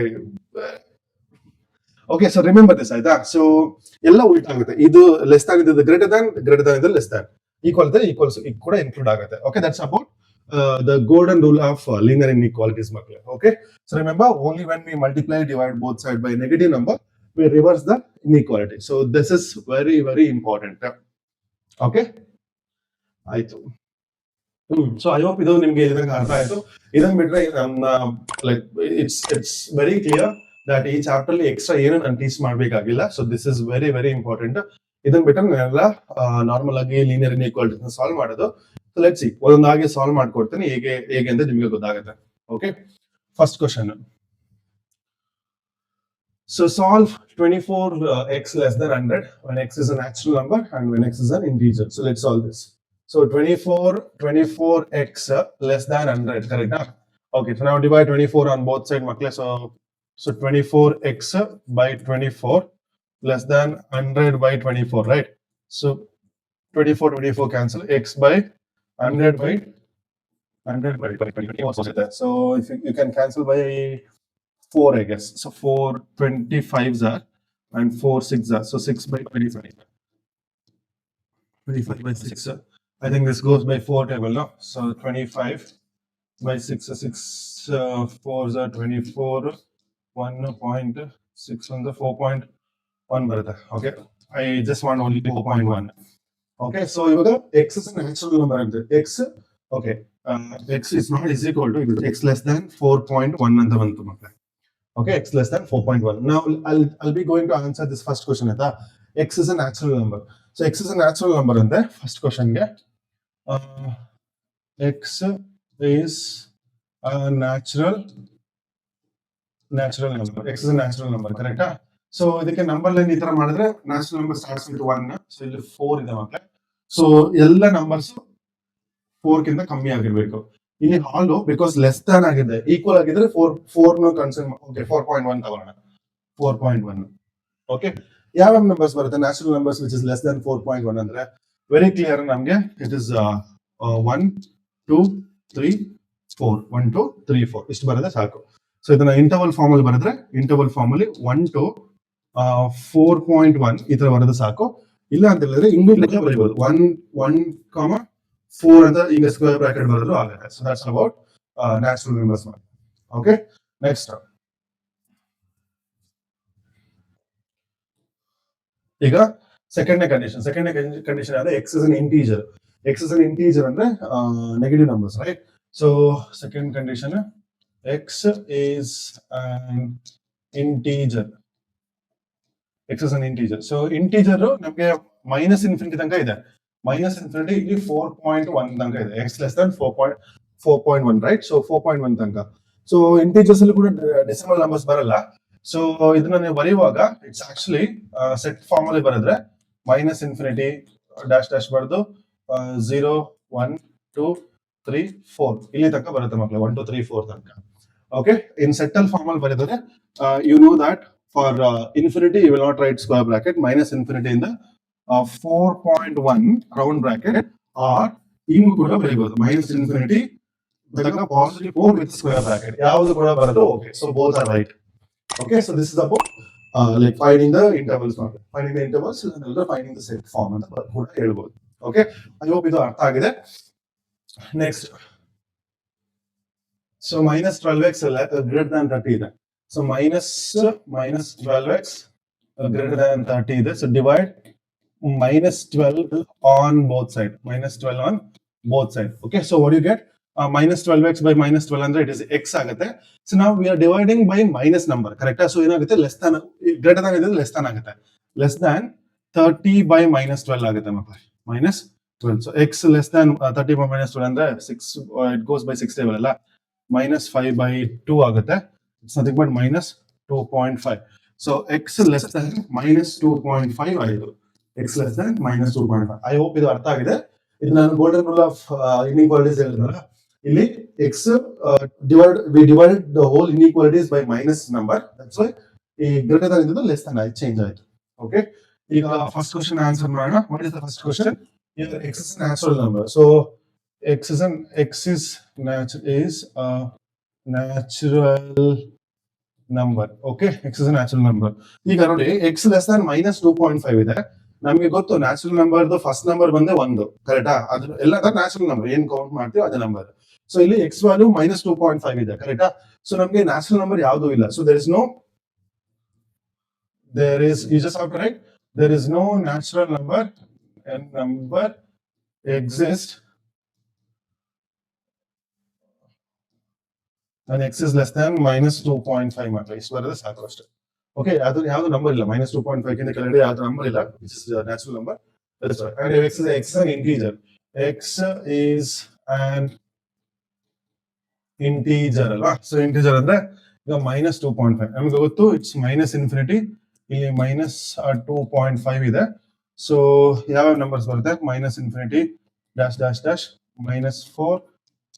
ಓಕೆ, ಸೊ ರಿಮೆಂಬರ್ ದಿಸ್ ಆಯ್ತಾ. ಸೊ ಎಲ್ಲ ಉಲ್ಟಾ ಆಗುತ್ತೆ. ಇದು ಲೆಸ್ ತಾನ್ ಇದ್ದು ಗ್ರೇಟರ್ ದನ್ ಇದು ಲೆಸ್ ತಾನ್, ಈಕ್ವಲ್ ಈಕ್ವಲ್ಸ್ ಕೂಡ ಇನ್ಕ್ಲೂಡ್ ಆಗುತ್ತೆ. Okay, that's about the golden rule of linear inequalities ಮಕ್ಕಳೇ. Okay, so remember, only when we multiply divide both sides by a negative number, we reverse the inequality. So this is very very important. Okay, ಆಯ್ತು. So I hope ಇದು ನಿಮಗೆ ಇದಕ್ಕೆ ಅರ್ಥ ಆಯ್ತು. ಇದನ್ನ ಬಿಟ್ರೆ like it's very clear that ಈ chapter ಅಲ್ಲಿ ಎಕ್ಸ್ಟ್ರಾ ಏನು ನಾನು ಟೀಚ್ ಮಾಡಬೇಕಾಗಿಲ್ಲ. So this is very very important. ಇದನ್ನ ಬಿಟ್ಟರೆ ನಾನೆಲ್ಲ ನಾರ್ಮಲ್ ಆಗಿ ಲೀನಿಯರ್ ಇನ್ಇಕ್ವಾಲಿಟೀಸ್ ಸಾಲ್ವ್ ಮಾಡೋದು. ಸೊ ಲೆಟ್ಸ್ ಸಿ, ಒಂದೊಂದಾಗಿ ಸಾಲ್ವ್ ಮಾಡ್ಕೊಡ್ತೀನಿ, ಹೇಗೆ ಅಂತ ನಿಮಗೆ ಗೊತ್ತಾಗುತ್ತೆ. Okay, first question. So solve 24x less than 100 when x is a natural number and when x is an integer. So let's solve this. So 24x less than 100, correct? Okay, so now divide 24 on both sides, makle. So 24x by 24 less than 100 by 24, right? So 24 cancel, x by 100 by 24. So if you can cancel by 4, I guess. So 4 25s are and 4 6s are. So 6 by 25. 25 by 6. I think this goes by 4 table, no? So 25 by 6. 6 4s are 24. 1.6 on the 4.1 barata. Okay. I just want only 4.1. Okay. So x is a natural number. X, okay. X is not is equal to x less than 4.1 and the 1. Okay, x less than 4.1. Now I'll be going to answer this first question. X is a natural number. So x is a natural number in the first question. X is a natural number. X is a natural number, correct? So ಇದಕ್ಕೆ number line ಈ ತರ ಮಾಡಿದ್ರೆ natural number starts with 1. So ಇಲ್ಲಿ 4 ಇದೆ ಮಕ್ಕಳೇ. So ಎಲ್ಲ numbers 4 ಗಿಂತ ಕಮ್ಮಿ ಆಗಿರ್ಬೇಕು. ಇಲ್ಲಿ ಹಾಲು ಬಿಕಾಸ್ ಲೆಸ್ ದ್ಯಾನ್ ಆಗಿದೆ, ಈಕ್ವಲ್ ಆಗಿದ್ರೆ 4 ನ ಕನ್ಸಿಡರ್. ಓಕೆ, 4.1 ತಗೊಳ್ಳೋಣ. 4.1. ಓಕೆ, ಯಾವ ನಂಬರ್ಸ್ ಬರುತ್ತೆ natural numbers which is less than 4.1 ಅಂದ್ರೆ ವೆರಿ ಕ್ಲಿಯರ್ ನಮಗೆ ಇಟ್ ಇಸ್ 1 2 3 4 1 2 3 4 ಇಷ್ಟು ಬರುತ್ತೆ ಸಾಕು. ಸೊ ಇದನ್ನ ಇಂಟರ್ವಲ್ ಫಾರ್ಮ್ ಅಲ್ಲಿ ಬರೆದ್ರೆ ಇಂಟರ್ವಲ್ ಫಾರ್ಮ್ ಅಲ್ಲಿ 1 to 4.1 ಈ ತರ ಬರೋದು ಸಾಕು. ಇಲ್ಲ ಅಂತ ಹೇಳಿದ್ರೆ ಇಂಗ್ಲಿಷ್ ಬರೀಬಹುದು 1 4 ಅಂತ ಈಗ ಸ್ಕ್ವೇರ್ ಬ್ರಾಕೆಟ್ ಬರೆದ್ರು ಆಗುತ್ತೆ. So that's about natural numbers. Okay, next ಈಗ ಸೆಕೆಂಡ್ನೇ ಕಂಡೀಷನ್ ಆದ್ರೆ x is an integer. X is an integer ಅಂದ್ರೆ negative numbers, right? So second condition, x is an integer. X is an integer. So integer ನಮಗೆ minus infinity ತನಕ ಇದೆ. Minus infinity ಇಲ್ಲಿ 4.1 ತನಕ ಇದೆ. X less than 4.1, right? So 4.1 ತನಕ. So integers ಅಲ್ಲಿ ಕೂಡ ಡೆಸಿಮಲ್ ನಂಬರ್ಸ್ ಬರಲ್ಲ. ಸೊ ಇದನ್ನ ನೀವು ಬರೆಯುವಾಗ ಇಟ್ಸ್ ಆಕ್ಚುಲಿ ಸೆಟ್ ಫಾರ್ಮ್ ಅಲ್ಲಿ ಬರೆದ್ರೆ ಮೈನಸ್ ಇನ್ಫಿನಿಟಿ ಡ್ಯಾಶ್ ಡ್ಯಾಶ್ ಬರೆದು 0 1 2 3 4 ಇಲ್ಲಿ ತನಕ ಬರುತ್ತೆ ಮಕ್ಕಳು. 1 2 3 4 ತನಕ. ಓಕೆ, ಇನ್ ಸೆಟ್ಟಲ್ ಫಾರ್ಮ್ ಅಲ್ಲಿ ಬರೆದ್ರೆ you know that for infinity you will not write square bracket. Minus infinity ಇಂದ 4.1 ರೌಂಡ್ ಬ್ರಾಕೆಟ್ ಆರ್ ಹಿಂಗ್ ಕೂಡ ಬರೀಬಹುದು. Minus infinity positive 4 with square bracket ಯಾವುದು ಕೂಡ ಬರೋದು. Okay, so both are right. Okay, so this is about like finding the intervals, finding the intervals and finding the set form ಅಂತ ಕೂಡ ಹೇಳ್ಬೋದು. Okay, I hope ಇದು ಅರ್ಥ ಆಗಿದೆ. Next, so minus 12x greater than 30 ಇದೆ. So minus 12x greater than 30 ಇದೆ. So divide minus 12 on both side. Minus 12 on both side. Okay, so what do you get? Minus 12x by minus 12 ಅಂದ್ರೆ it is x ಆಗುತ್ತೆ. So now we are dividing by minus number, correct? So ಏನಾಗುತ್ತೆ, less than greater than ಇದೆ, less than ಆಗುತ್ತೆ. Less than 30 by minus 12 ಆಗುತ್ತೆ ಮಕ್ಕಳೇ. minus 12. So x less than 30 by minus 12 ಅಂದ್ರೆ 6, it goes by 6 table ಅಲ್ಲ. minus 5 by 2 ಆಗುತ್ತೆ. It's nothing but minus 2.5. So x less than minus 2.5 ಆಯಿತು. x less than minus 2.5. I hope ಇದು ಅರ್ಥ ಆಗಿದೆ. ಇದು ನಾನು ಗೋಲ್ಡನ್ ರೂಲ್ ಆಫ್ ಇನ್ಇಕ್ವಾಲಿಟೀಸ್ ಹೇಳಿದ್ನಲ್ಲ, ಇಲ್ಲಿ x we divided the whole inequalities by minus number. That's why ಈ ಗ್ರೇಟರ್ ದನ್ ಇದ್ದು ಲೆಸ್ ದನ್ ಆಯ್ತು, ಚೇಂಜ್ ಆಯ್ತು. ಓಕೆ, ಈಗ ಫಸ್ಟ್ ಕ್ವಶನ್ ಆನ್ಸರ್ ಮಾಡೋಣ. What is the first question? x is a natural number. So x is a natural number. Okay, x is a natural number. ಈಗ ನೋಡಿ x less than minus 2.5 ಇದೆ. ನಮಗೆ ಗೊತ್ತು natural number first number ಬಂದೆ 1, ಕರೆಕ್ಟಾ? ಅದು ಎಲ್ಲ ನ್ಯಾಚುರಲ್ ನಂಬರ್ ಏನ್ ಕೌಂಟ್ ಮಾಡ್ತೀವಿ ಅದೇ ನಂಬರ್. ಸೊ ಇಲ್ಲಿ ಎಕ್ಸ್ ವ್ಯಾಲ್ಯೂ minus 2.5 ಇದೆ, ಕರೆಕ್ಟಾ? ಸೊ ನಮಗೆ ನ್ಯಾಚುರಲ್ ನಂಬರ್ ಯಾವುದು ಇಲ್ಲ. So there is no natural number exists and x is less than minus 2.5 ಮಾತ್ರ ಇಷ್ಟು ಬರೋದು ಸಾಕು ಅಷ್ಟೇ. ಓಕೆ, ಅದು ಯಾವ್ದು ನಂಬರ್ ಇಲ್ಲ, minus 2.5 ಗಿಂತ ಕೆಳಗಡೆ ಯಾವ್ದು ನಂಬರ್ ಇಲ್ಲ, which is a natural number. That's right. And x is an integer. X is an integer ಅಲ್ವಾ? ಸೊ ಇಂಟಿಜರ್ ಅಂದ್ರೆ ಈಗ minus 2.5 ನಮಗೆ ಗೊತ್ತು, ಇಟ್ಸ್ minus infinity, ಇಲ್ಲಿ minus 2.5 ಇದೆ. ಸೊ ಯಾವ ನಂಬರ್ಸ್ ಬರುತ್ತೆ? minus infinity dash dash dash -4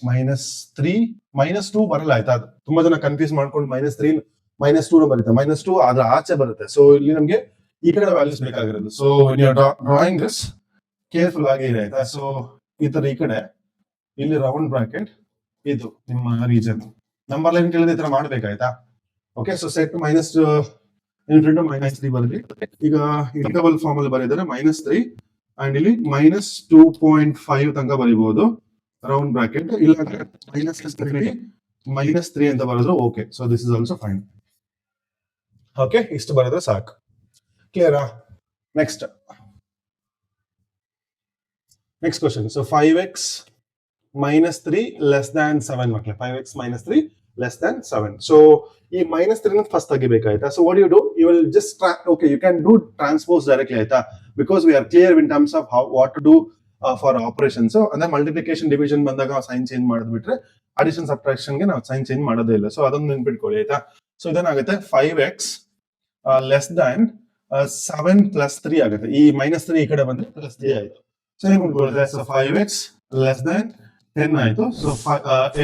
-3 -2 ಬರಲ್ಲ ಆಯ್ತಾ? ಅದು ತುಂಬಾ ಜನ ಕನ್ಫ್ಯೂಸ್ ಮಾಡ್ಕೊಂಡು -3 -2 ಬರುತ್ತೆ, -2 ಅದ್ರ ಆಚೆ ಬರುತ್ತೆ. ಸೊ ಇಲ್ಲಿ ನಮ್ಗೆ ಈ ಕಡೆ ವ್ಯಾಲ್ಯೂಸ್ ಬೇಕಾಗಿರೋದು. ಸೊ ಡ್ರಾಯಿಂಗ್ ದಿಸ್ ಕೇರ್ಫುಲ್ ಆಗಿ ಇದೆ ಆಯ್ತಾ? ಸೊ ಈ ತರ ಈ ಕಡೆ ಇಲ್ಲಿ ರೌಂಡ್ ಬ್ರಾಕೆಟ್, ಇದು ನಿಮ್ಮ ರೀಜನ್, ನಂಬರ್ ಲೈನ್ ಕೇಳಿದ್ರೆ ಈ ತರ ಮಾಡ್ಬೇಕಾಯ್ತಾ? ಓಕೆ, ಸೊ ಸೆಟ್ -3 ಬರಲಿ. ಈಗ ಇಂಟರ್ವಲ್ ಫಾರ್ಮ್ ಅಲ್ಲಿ ಬರೆದರೆ -3 ಅಂಡ್ ಇಲ್ಲಿ -2.5 ತನಕ ಬರೀಬಹುದು ರೌಂಡ್ ಬ್ರಾಕೆಟ್, ಇಲ್ಲ -3 ಅಂತ ಬರೆದ್ರು okay. So this is also fine. Okay, ಇಷ್ಟು ಬರೆದ್ರೆ ಸಾಕು. ಕ್ಲಿಯರಾ? Next question. So 5x -3 less than 7 ಮಕ್ಕಳೇ. 5x -3 less than 7. ಸೊ ಈ -3 ಫಸ್ಟ್ ತೆಗಿಬೇಕಾಯ್ತಾ? So what you do, you will just okay, you can do transpose directly ಆಯ್ತಾ, because we are clear in terms of what to do for operations. ಅಂದ್ರೆ multiplication division ಬಂದಾಗ sign change ಮಾಡಿದ್ಬಿಟ್ರೆ addition subtraction ಗೆ ನಾವು sign change ಮಾಡೋದೇ ಇಲ್ಲ. So ಅದನ್ನು ನೆನ್ಪಿಟ್ಕೊಳ್ಳಿ ಆಯ್ತಾ? ಸೊ ಇದೇನಾಗುತ್ತೆ, 5x ಲೆಸ್ ದ್ಯಾನ್ 7 + 3 ಆಗುತ್ತೆ. ಈ -3 ಈ ಕಡೆ ಬಂದ್ರೆ +3 ಆಯ್ತು. ಸೊ ಏನ್ ಮಾಡ್ಕೊಳ್ಳುತ್ತೆ? ಸೊ 5x ಲೆಸ್ ದ್ಯಾನ್ 10 ಆಯ್ತು. So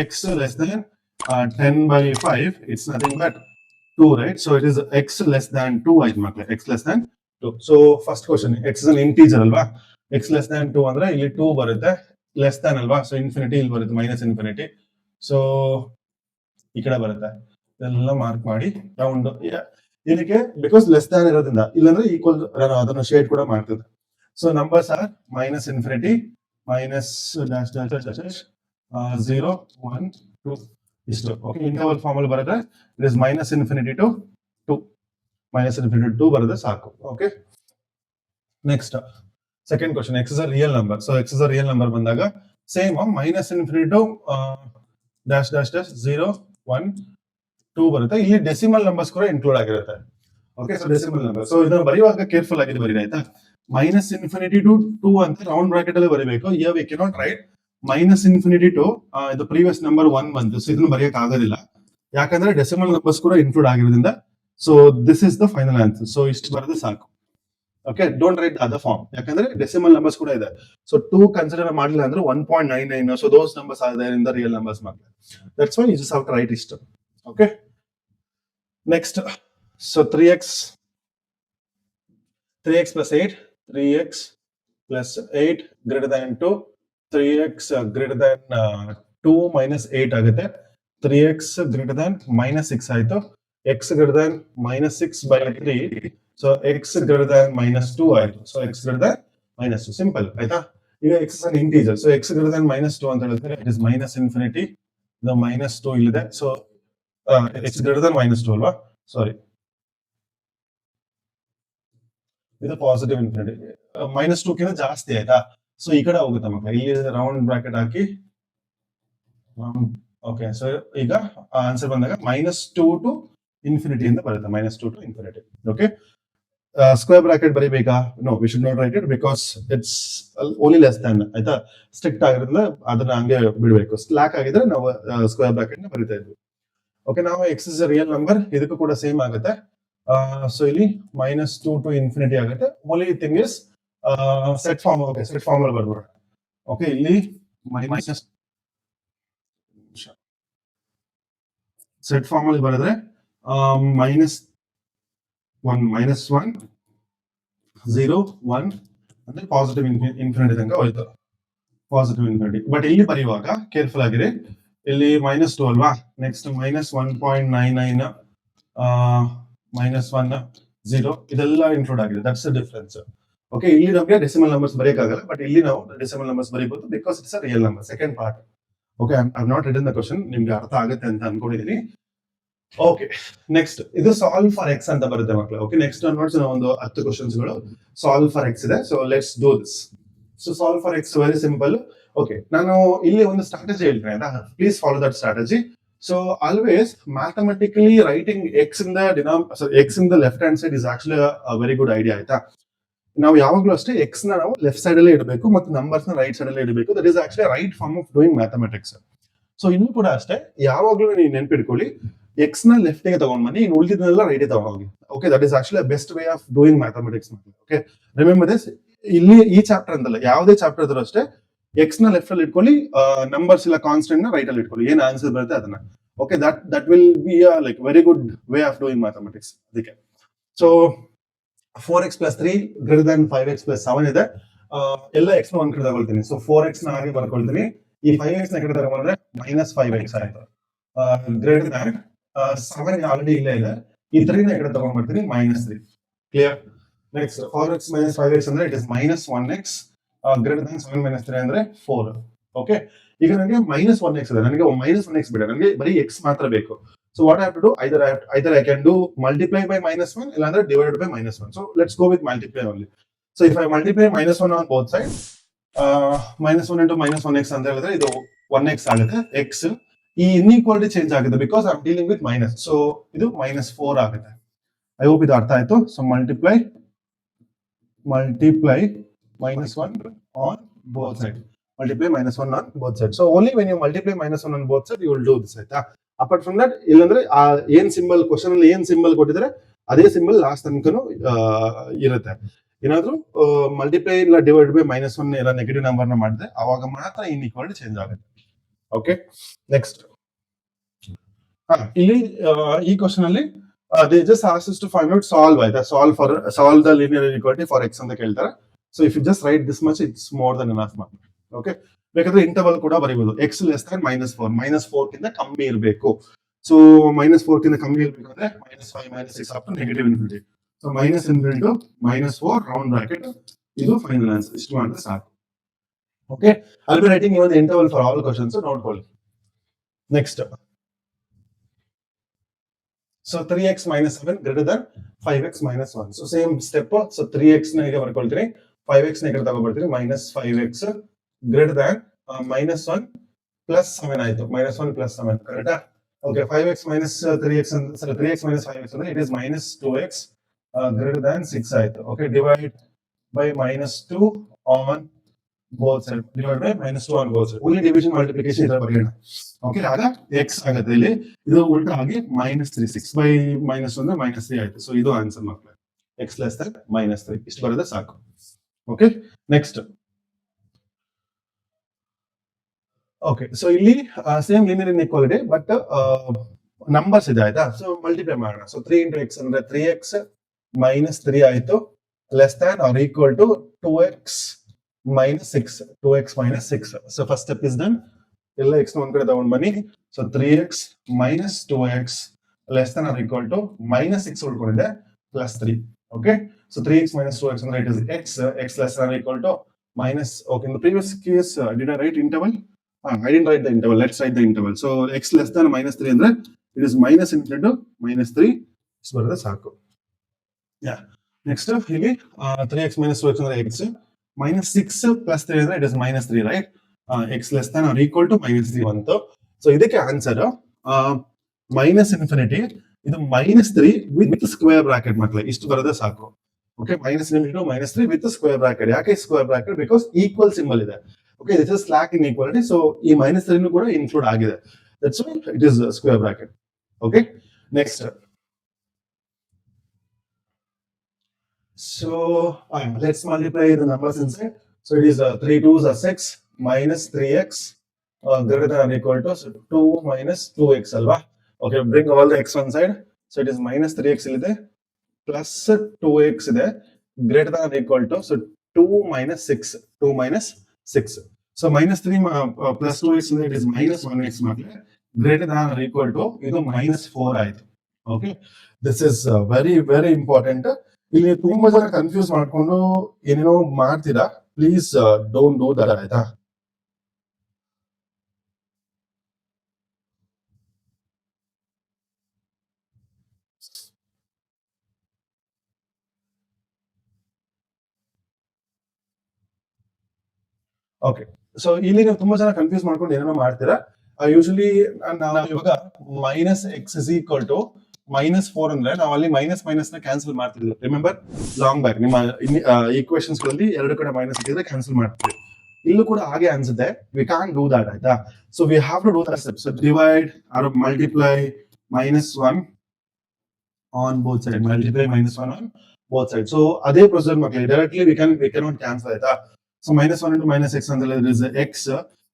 x less than 10/5, it's nothing but 2, right? So it is x less than 2 ಆಯ್ತು ಮಕ್ಕಳೇ, x less than 2. So first question, x is an integer ಅಲ್ವಾ? x less than 2 ಅಂದ್ರೆ ಇಲ್ಲಿ 2 ಬರುತ್ತೆ, less than ಅಲ್ವಾ? So infinity ಇಲ್ಲಿ ಬರುತ್ತೆ, -infinity. So ಈ ಕಡೆ ಬರುತ್ತೆ, ಇದೆಲ್ಲ ಮಾರ್ಕ್ ಮಾಡಿ ರೌಂಡ್ ಇದಕ್ಕೆ, ಬಿಕಾಸ್ ಲೆಸ್ ದ್ಯಾನ್ ಇರೋದ್ರಿಂದ. ಇಲ್ಲಾಂದ್ರೆ ಈಕ್ವಲ್, ಅದನ್ನ ಶೇಡ್ ಕೂಡ ಮಾಡ್ತದೆ. ಸೊ ನಂಬರ್ಸ್ ಆರ್ -infinity, -0 1 2 ಇಷ್ಟು. ಓಕೆ, ಇಂಟರ್ವಲ್ ಫಾರ್ಮ್ ಅಲ್ಲಿ ಬರುತ್ತೆ, it is -infinity to 2, -infinity to 2 ಬರುತ್ತೆ ಸಾಕು. Okay, next second question. x is a real number. So x is a real number ಬಂದಾಗ same -infinity to dash dash dash 0 1 2 ಬರುತ್ತೆ. ಇಲ್ಲಿ decimal numbers ಕೂಡ include ಆಗಿರುತ್ತೆ. Okay, so decimal number. So ಇದನ್ನ ಬರೆಯುವಾಗ careful ಆಗಿ ಬರೀರಿ ಆಯ್ತಾ? -infinity to 2 ಅಂತ ರೌಂಡ್ ಬ್ರಾಕೆಟ್ ಅಲ್ಲಿ ಬರೀಬೇಕು. here we cannot write -infinity to the previous number 1 ಬಂತು. ಸೊ ಇದನ್ನು ಬರೆಯಕ್ಕೆ ಆಗೋದಿಲ್ಲ, ಯಾಕಂದ್ರೆ ಡೆಸಿಮಲ್ ನಂಬರ್ಸ್ ಕೂಡ ಇನ್ಕ್ಲೂಡ್ ಆಗಿರೋದ್ರಿಂದ. So this is the final answer. So ಇಷ್ಟು ಬರೆದು ಸಾಕು. Okay, don't write other form, ಯಾಕಂದ್ರೆ ಡೆಸಿಮಲ್ ನಂಬರ್ಸ್ ಕೂಡ ಇದೆ. ಸೊ 2 ಕನ್ಸಿಡರ್ ಮಾಡಲಿಲ್ಲ ಅಂದ್ರೆ 1.99. So those numbers are there in the real numbers ಮಾತ್ರ. That's why you just have to write ಇಷ್ಟು. Okay, next. So 3x plus 8, 3x plus 8 greater than 2, 3x greater than 2 minus 8 ಆಗುತ್ತೆ. 3x greater than -6 ಆಯ್ತು. x greater than -6/3. So x greater than -2 ಆಯ್ತು. So x greater than -2, simple ಆಯ್ತಾ? ಈಗ x is an integer. So x greater than -2 ಅಂತ ಹೇಳಿದ್ರೆ it is -infinity, the -2 ಇಲ್ಲಿದೆ. So x greater than -2 ಅಲ್ವಾ? ಸಾರಿ, ಇದು positive infinity, -2 ಕಿಂತ ಜಾಸ್ತಿ ಆಯ್ತಾ? ಸೊ ಈ ಕಡೆ ಹೋಗುತ್ತೆ ಮಕ್ಕಳು, ಇಲ್ಲಿ ರೌಂಡ್ ಬ್ರಾಕೆಟ್ ಹಾಕಿ. ಓಕೆ, ಸೊ ಈಗ ಆನ್ಸರ್ ಬಂದಾಗ -2 to infinity ಅಂತ ಬರುತ್ತೆ, -2 to infinity. ಓಕೆ, ಸ್ಕ್ವೇರ್ ಬ್ರಾಕೆಟ್ ಬರೀಬೇಕಾ? No, we should not write it, because it's only less than ಆಯ್ತಾ? ಸ್ಟ್ರಿಕ್ಟ್ ಆಗಿರೋದ್ರಿಂದ ಅದನ್ನ ಹಂಗೆ ಬಿಡಬೇಕು. ಸ್ಲಾಕ್ ಆಗಿದ್ರೆ ನಾವು ಸ್ಕ್ವೇರ್ ಬ್ರಾಕೆಟ್ ನ ಬರೀತಾ ಇದ್ವಿ. ಓಕೆ, ನಾವು x is a real number, ಇದಕ್ಕೂ ಕೂಡ ಸೇಮ್ ಆಗುತ್ತೆ. ಸೊ ಇಲ್ಲಿ -2 to infinity ಆಗುತ್ತೆ. Only thing is set form. Okay, set form ಅಲ್ಲಿ ಬರ್ಬೋದು. ಓಕೆ, ಇಲ್ಲಿ ಸೆಟ್ ಫಾರ್ಮ್ ಅಲ್ಲಿ ಬರೆದ್ರೆ -1 0 1 ಅಂದ್ರೆ ಪಾಸಿಟಿವ್ ಇನ್ಫಿನಿಟಿ ತನಕ ಹೋಯ್ತು, ಪಾಸಿಟಿವ್ ಇನ್ಫಿನಿಟಿ. ಬಟ್ ಇಲ್ಲಿ ಬರೆಯುವಾಗ ಕೇರ್ಫುಲ್ ಆಗಿರಿ, ಇಲ್ಲಿ -2 ಅಲ್ವಾ? ನೆಕ್ಸ್ಟ್ -1.99 -1 0 ಇದೆಲ್ಲ ಇನ್ಕ್ಲೂಡ್ ಆಗಿದೆ. That's the difference. ಓಕೆ, ಇಲ್ಲಿ ನಮಗೆ ಡೆಸಿಮಲ್ ನಂಬರ್ಸ್ ಬರೆಯಕ್ಕಾಗಲ್ಲ, ಬಟ್ ಇಲ್ಲಿ ನಾವು ಡೆಸಿಮಲ್ ನಂಬರ್ಸ್ ಬರೀಬಹುದು, because it's a real number. Second part. Okay, I have not written the question, ನಿಮ್ಗೆ ಅರ್ಥ ಆಗುತ್ತೆ ಅಂತ ಅನ್ಕೊಂಡಿದ್ದೀನಿ. ಓಕೆ, ನೆಕ್ಸ್ಟ್ ಇದು ಸಾಲ್ವ್ ಫಾರ್ ಎಕ್ಸ್ ಅಂತ ಬರುತ್ತೆ ಮಕ್ಕಳು. ಓಕೆ, ನೆಕ್ಸ್ಟ್ ನೋಡ್ಸ್ ಒಂದು 10 ಕ್ವಶನ್ಸ್ಗಳು ಸಾಲ್ವ್ ಫಾರ್ ಎಕ್ಸ್ ಇದೆ. So let's do this. So solve for X very simple. Okay, ನಾನು ಇಲ್ಲಿ ಒಂದು ಸ್ಟ್ರಾಟಜಿ ಹೇಳ್ತೀನಿ ಆಯ್ತಾ? Please follow that strategy. So always mathematically writing x in the x in the left hand side is actually a very good idea ಆಯ್ತಾ. ನಾವು ಯಾವಾಗಲೂ ಅಷ್ಟೇ X ನ ನಾವು ಲೆಫ್ಟ್ ಸೈಡ್ ಅಲ್ಲಿ ಇಡಬೇಕು ಮತ್ತು ನಂಬರ್ಸ್ ನ ರೈಟ್ ಸೈಡ್ ಅಲ್ಲಿ ಇಡಬೇಕು. That is actually right form of doing mathematics. So ಇನ್ನು ಕೂಡ ಅಷ್ಟೇ ಯಾವಾಗಲೂ ನೀವು ನೆನ್ಪಿಟ್ಕೊಳ್ಳಿ, ಎಕ್ಸ್ ನ ಲೆಫ್ಟ್ ಗೆ ತಗೊಂಡ್ ಬನ್ನಿ, ಇನ್ನು ಉಳಿದಿದ್ದನ್ನೆಲ್ಲ ರೈಟ್ ಗೆ ತಗೊಂಡೋಗಿ. Okay, that is actually best way of doing mathematics. Okay, remember this. ಇಲ್ಲಿ ಈ ಚಾಪ್ಟರ್ ಅಂತಲ್ಲ, ಯಾವುದೇ ಚಾಪ್ಟರ್ ಇದ್ರೂ ಅಷ್ಟೇ ಎಕ್ಸ್ ನ ಲೆಫ್ಟ್ ಅಲ್ಲಿ ಇಟ್ಕೊಳ್ಳಿ, ನಂಬರ್ಸ್ ಇಲ್ಲ ಕಾನ್ಸ್ಟೆಂಟ್ ನ ರೈಟ್ ಅಲ್ಲಿ ಇಟ್ಕೊಳ್ಳಿ, ಏನ್ ಆನ್ಸರ್ ಬರುತ್ತೆ ಅದನ್ನ. Okay, that will be a like very good way of doing mathematics. ಅದಕ್ಕೆ so 4x plus 3 greater than 5x plus 7 ಇದೆ. ಎಲ್ಲ x ನ ಒಂದ್ ಕಡೆ ತಗೊಳ್ತೀನಿ. ಸೊ 4x ನ ಹಾಗೆ ಬರ್ಕೊಳ್ತೀನಿ. ಈ 5x ನ ಕಡೆ ತಗೊಂಡ್ರೆ -5x ಆಯ್ತು. ಗ್ರೇಟರ್ ದ್ಯಾನ್ 7 ಆಲ್ರೆಡಿ ಇಲ್ಲೇ ಇದೆ. ಈ 3 ನ ಕಡೆ ತಗೊಂಡ್ಬರ್ತೀನಿ, -3. ಕ್ಲಿಯರ್? ನೆಕ್ಸ್ಟ್ 4x - 5x ಅಂದ್ರೆ it is -1x. Greater than 7 - 3 ಅಂದ್ರೆ 4. ಓಕೆ, ಈಗ ನನಗೆ -1x ಇದೆ, ನನಗೆ -1x ಬೇಡ, ನನಗೆ ಬರೀ x ಮಾತ್ರ ಬೇಕು. So what I have to do, either I can do multiply by -1 or divided by -1. So let's go with multiply only. So if I multiply -1 on both sides, -1 into -1x ಅಂತ ಹೇಳಿದ್ರೆ ಇದು 1x ಆಗುತ್ತೆ. x ಈ inequality change ಆಗುತ್ತೆ because I am dealing with minus. So ಇದು -4 ಆಗುತ್ತೆ. I hope ಇದು ಅರ್ಥ ಆಯ್ತು. So multiply -1 on both sides. Multiply -1 on both sides. So only when you multiply -1 on both sides you will do this ಆಯ್ತಾ. Apart from that, ಇಲ್ಲಂದ್ರೆ ಏನ್ symbol question ಅಲ್ಲಿ ಏನ್ ಸಿಂಬಲ್ ಕೊಟ್ಟಿದ್ರೆ ಅದೇ ಸಿಂಬಲ್ ಲಾಸ್ಟ್ ತನಕನು ಇರುತ್ತೆ. ಏನಾದ್ರೂ ಮಲ್ಟಿಪ್ಲೈ ಇಲ್ಲ ಡಿವೈಡ್ ಬೈ -1 ಇಲ್ಲ ನೆಗೆಟಿವ್ ನಂಬರ್ ನ ಮಾಡಿದ್ರೆ ಅವಾಗ ಮಾತ್ರ ಇನ್ಇಕ್ವಾಲಿಟಿ ಚೇಂಜ್ ಆಗುತ್ತೆ. ಓಕೆ, ನೆಕ್ಸ್ಟ್ ಇಲ್ಲಿ ಈ ಕ್ವಶನ್ ಅಲ್ಲಿ they just asked us to find out solve ಆಯ್ತಾ, solve the linear inequality for x ಅಂತ ಕೇಳ್ತಾರೆ. So if you just write this much it's more than enough. Okay, ಬೇಕಾದ್ರೆ interval ಕೂಡ ಬರೀಬಹುದು. ಎಕ್ಸ್ ಲೆಸ್ ದನ್ -4, -4 ಕಿಂತ ಕಮ್ಮಿ ಇರಬೇಕು. ಸೊ -4 ಕಿಂತ ಕಮ್ಮಿ ಇರಬೇಕಂದ್ರೆ -5 -6 up to negative infinity. So -∞ to -4 round bracket, ಇದು ಫೈನಲ್ ಆನ್ಸರ್. ಇಷ್ಟು ಮಾಡಿದ್ರೆ ಸಾಕು. Okay, I will be writing even interval for all questions, ನೋಡ್ಕೊಳ್ಳಿ. Next, so 3x - 7 greater than 5x - 1. ಸೊ ಸೇಮ್ ಸ್ಟೆಪ್. ಸೊ 3x ನ ಈಗ ಬರ್ಕೊಳ್ತೀನಿ, 5x ನ ಈಗ ತಗೊಳ್ತೀನಿ, -5x greater than -1 plus 7 ಆಯ್ತು. -1 plus 7 ಕರೆಕ್ಟಾ? Okay, 5x - 3x 3x - 5x ಅಂದ್ರೆ it is -2x greater than 6 ಆಯ್ತು. Okay, divide by -2 on both side, divide by -2 on both side. Only division multiplication ಇದರ ಬರೆಯೋಣ. ಓಕೆ, ಆಗ x ಆಗುತ್ತೆ. ಇಲ್ಲಿ ಇದು ಉಲ್ಟಾ ಆಗಿ -3, 6 ಬೈ -1 ಅಂದ್ರೆ -3 ಆಯ್ತು. ಸೊ ಇದು ಆನ್ಸರ್ ಮಕ್ಕಳೇ, x ಲೆಸ್ ದನ್ -3. ಇಷ್ಟು ಬರೋದೇ ಸಾಕು. Okay, next. ಓಕೆ, ಸೊ ಇಲ್ಲಿ same linear inequality but numbers ಇದೆ ಆಯ್ತಾ. ಸೊ ಮಲ್ಟಿಪ್ಲೈ ಮಾಡೋಣ. ಸೊ 3 into x ಅಂದ್ರೆ 3x - 3 ಆಯ್ತು, less than or equal to 2x - 6. 2x - 6. So first step is done. ಎಲ್ಲ x ನ ಒಂದ್ ಕಡೆ ತಗೊಂಡ್ ಬನ್ನಿ. So 3x - 2x less than or equal to -6 ಉಳ್ಕೊಂಡಿದೆ +3. ಓಕೆ, ಸೊ 3x - 2x ಅಂದ್ರೆ it is x less than or equal to minus. Okay, in the previous case did I write interval? I didn't write the interval. Let's write the interval. So x less than -3 ಅಂದ್ರೆ it is -∞ to -3. ಇಷ್ಟು ಬರೋದೇ ಸಾಕು. Yeah. Next ಇಲ್ಲಿ 3x - 2x ಅಂದ್ರೆ x, -6 plus 3 ಅಂದ್ರೆ it is -3, right? x less than or equal to -3 ಬಂತು. So ಇದಕ್ಕೆ answer -∞, ಇದು -3 ವಿತ್ ಸ್ಕ್ವೇರ್ ಬ್ರಾಕೆಟ್ ಮಕ್ಕಳೇ. ಇಷ್ಟು ಬರೋದೇ ಸಾಕು. Okay, -∞ to -3 with square bracket. ಯಾಕೆ square bracket? Because equal symbol ಇದೆ. Okay, this is slack inequality. So ಈ -3 ಕೂಡ ಇನ್ಕ್ಲೂಡ್ ಆಗಿದೆ. That's why it is square bracket. Okay, next. So let's multiply the numbers inside. So it is 3 2s are 6 -3x greater than or equal to 2 - 2x alva. Okay, bring all the x one side. So it is -3x ilide plus 2x ಇದೆ, greater than or equal to, so 2 - 6. 2 - 6. So -3 plus 2x it is -1x ಮಕ್ಕಳೇ, greater than or equal to ಇದು -4 ಆಯ್ತು. Okay, this is very very important. ಇಲ್ಲಿ ತುಂಬಾ ಜನ confuse ಮಾಡ್ಕೊಂಡು ಏನೇನೋ ಮಾಡ್ತೀರಾ. ಪ್ಲೀಸ್ ಡೋಂಟ್ ಡೂ ದಟ್ ಆಯ್ತಾ. ಓಕೆ, ಸೊ ಇಲ್ಲಿ ನೀವು ತುಂಬಾ ಜನ ಕನ್ಫ್ಯೂಸ್ ಮಾಡ್ಕೊಂಡು ಏನೇನೋ ಮಾಡ್ತೀರಾ. ಯೂಶಲಿ ನಾವು ಇವಾಗ minus x is equal to -4 ಅಂದ್ರೆ ನಾವು ಅಲ್ಲಿ ಮೈನಸ್ ಮೈನಸ್ ನ ಕ್ಯಾನ್ಸಲ್ ಮಾಡ್ತಿದ್ವಿ. ರಿಮೆಂಬರ್ ಲಾಂಗ್ ಬ್ಯಾಕ್ ನಿಮ್ಮ ಈಕ್ವೇಶನ್ಸ್ ಗಳಲ್ಲಿ ಎರಡು ಕಡೆ ಮೈನಸ್ ಇದ್ರೆ ಕ್ಯಾನ್ಸಲ್ ಮಾಡ್ತೀವಿ. ಇಲ್ಲೂ ಕೂಡ ಹಾಗೆ ಅನ್ಸುತ್ತೆ. ವಿ ಕಾಂಟ್ ಡೂ ದಟ್ ಆಯ್ತಾ. So we have to do that step. So divide or multiply -1 on both side, multiply -1 on both side. So ಅದೇ ಪ್ರೊಸೀಜರ್ ಮಕ್ಕಳಿಗೆ ಡೈರೆಕ್ಟ್ಲಿ ವಿ ಕ್ಯಾನ್ ಕ್ಯಾನ್ಸಲ್ ಆಯ್ತಾ. ಸೊ -1 into -x ಅಂದ್ರೆ is x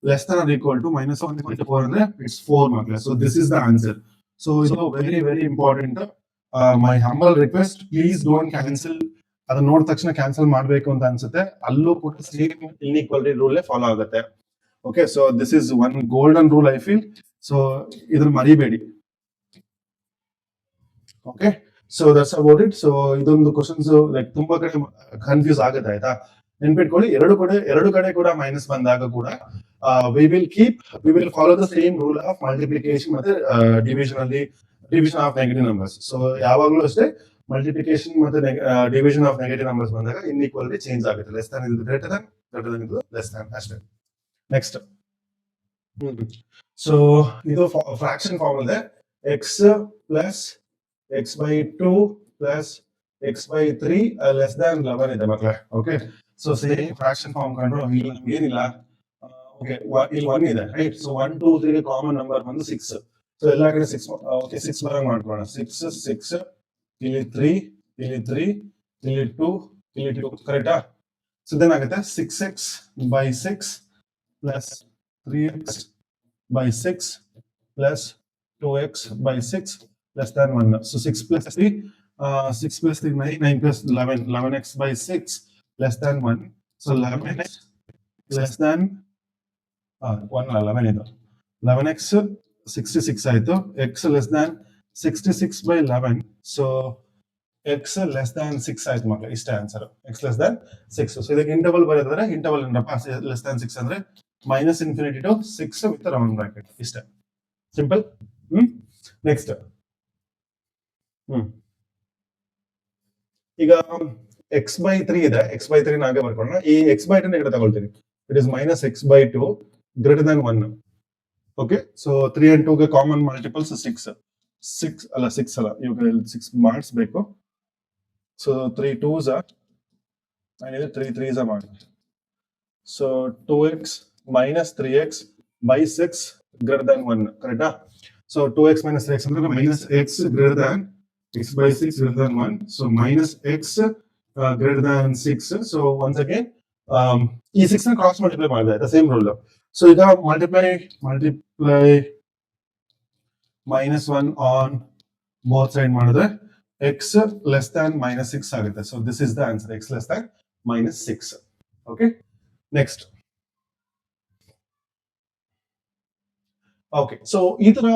less than or equal to -1 into 4 ಅಂದ್ರೆ it's 4 ಮಕ್ಕಳೇ. So this is the answer. So ಇದು very very important. My humble request, please don't cancel. ಅದನ್ನ ನೋಡಿದ ತಕ್ಷಣ cancel ಮಾಡಬೇಕು ಅಂತ ಅನ್ಸುತ್ತೆ. ಅಲ್ಲೂ ಕೂಡ ಸೇಮ್ ಇನ್ಇಕ್ವಾಲಿಟಿ ರೂಲ್ ಫಾಲೋ ಆಗುತ್ತೆ. Okay, so this is one golden rule I feel. So ಇದ್ರ ಮರಿಬೇಡಿ. Okay, so that's about it. So ಇದೊಂದು ಕ್ವಶನ್ಸ್ ಲೈಕ್ ತುಂಬಾ ಕಡೆ ಕನ್ಫ್ಯೂಸ್ ಆಗುತ್ತೆ ಆಯ್ತಾ. ನೆನ್ಪಿಟ್ಕೊಳ್ಳಿ, ಎರಡು ಕಡೆ ಕೂಡ ಮೈನಸ್ ಬಂದಾಗ ಕೂಡ we will follow the same rule of multiplication ಮತ್ತೆ division of negative numbers. So ಯಾವಾಗಲೂ ಅಷ್ಟೇ ಮಲ್ಟಿಪ್ಲಿಕೇಶನ್ ಮತ್ತೆ ಡಿವಿಷನ್ ಆಫ್ ನೆಗೆಟಿವ್ ನಂಬರ್ಸ್ ಬಂದಾಗ ಇನ್ಇಕ್ವಾಲಿಟಿ ಚೇಂಜ್ ಆಗುತ್ತೆ. ಲೆಸ್ ದಾನ್ ಇದು ಗ್ರೇಟರ್ ದಾನ್ ಇದು ಲೆಸ್ ದಾನ್ ಅಷ್ಟೇ. ನೆಕ್ಸ್ಟ್, ಸೊ ಇದು ಫ್ರಾಕ್ಷನ್ ಫಾರ್ಮ್ ಇದೆ. X plus x by 2 plus x by 3 less than 11 ಇದೆ ಮಕ್ಕಳೇ. Okay, so same fraction form ಕಂಡ್ರು ಏನಿಲ್ಲ. ಓಕೆ, ಇಲ್ಲಿ 1 ಇದೆ ರೈಟ್. ಸೊ 1 2 3 ಕಾಮನ್ ನಂಬರ್ ಬಂದು 6. ಸೊ ಎಲ್ಲಾ ಕಡೆ 6. ಓಕೆ, 6 ಬರಂಗ್ ಮಾಡ್ಕೊಳ್ಳೋಣ. 6 ಇಲ್ಲಿ 3 ಇಲ್ಲಿ 3 ಇಲ್ಲಿ 2 ಇಲ್ಲಿ 2 ಕರೆಕ್ಟಾ. ಸೊ ಇದೇನಾಗುತ್ತೆ 6x by 6 plus 3x by 6 plus 2x by 6 less than 1. So 6 plus 3, 9 plus 11, 11x by 6 less than 1. So 11x less than 1, 11 ಇದು 11x 66 ಆಯ್ತು. x less than 66 by 11. So x less than 6 ಆಯ್ತು ಮಕ್ಕಳು. ಇಷ್ಟೇ answer, x less than 6. So ಇದಕ್ಕೆ interval ಬರೋದಾದ್ರೆ interval ಏನಪ್ಪ, less than 6 ಅಂದ್ರೆ -∞ to 6 with round bracket. ಇಷ್ಟೇ ಸಿಂಪಲ್. ನೆಕ್ಸ್ಟ್, ಈಗ x by 3 ಇದೆ. x by 3 ನಾಗೆ ಬರ್ಕೊಳ್ಳೋಣ. ಈ x by 2 ನ ಕಡೆ ತಗೊಳ್ತೀನಿ. It is -x by 2 greater than 1. Okay, so 3 and 2 ಗೆ ಕಾಮನ್ ಮಲ್ಟಿಪಲ್ಸ್ 6 ಅಲ್ಲ 6 ಮಾಡಿಸ್ಬೇಕು. ಸೊ 3 2s ಆರ್ 3 3s ಮಾಡಿ. So 2x minus 3x by 6 greater than 1 ಕರೆಕ್ಟಾ. ಸೊ 2x minus 3x ಅಂದ್ರೆ -x greater than x by 6 greater than 1. So minus x greater than 6. So once again, ಈ 6 ನ cross multiply ಮಾಡಿದೆ, the same rule. So ಈಗ multiply -1 on both side ಮಾಡಿದ್ರೆ x less than -6 ಆಗುತ್ತೆ. So this is the answer, x less than -6. Okay, next. Okay, so ಈ ತರ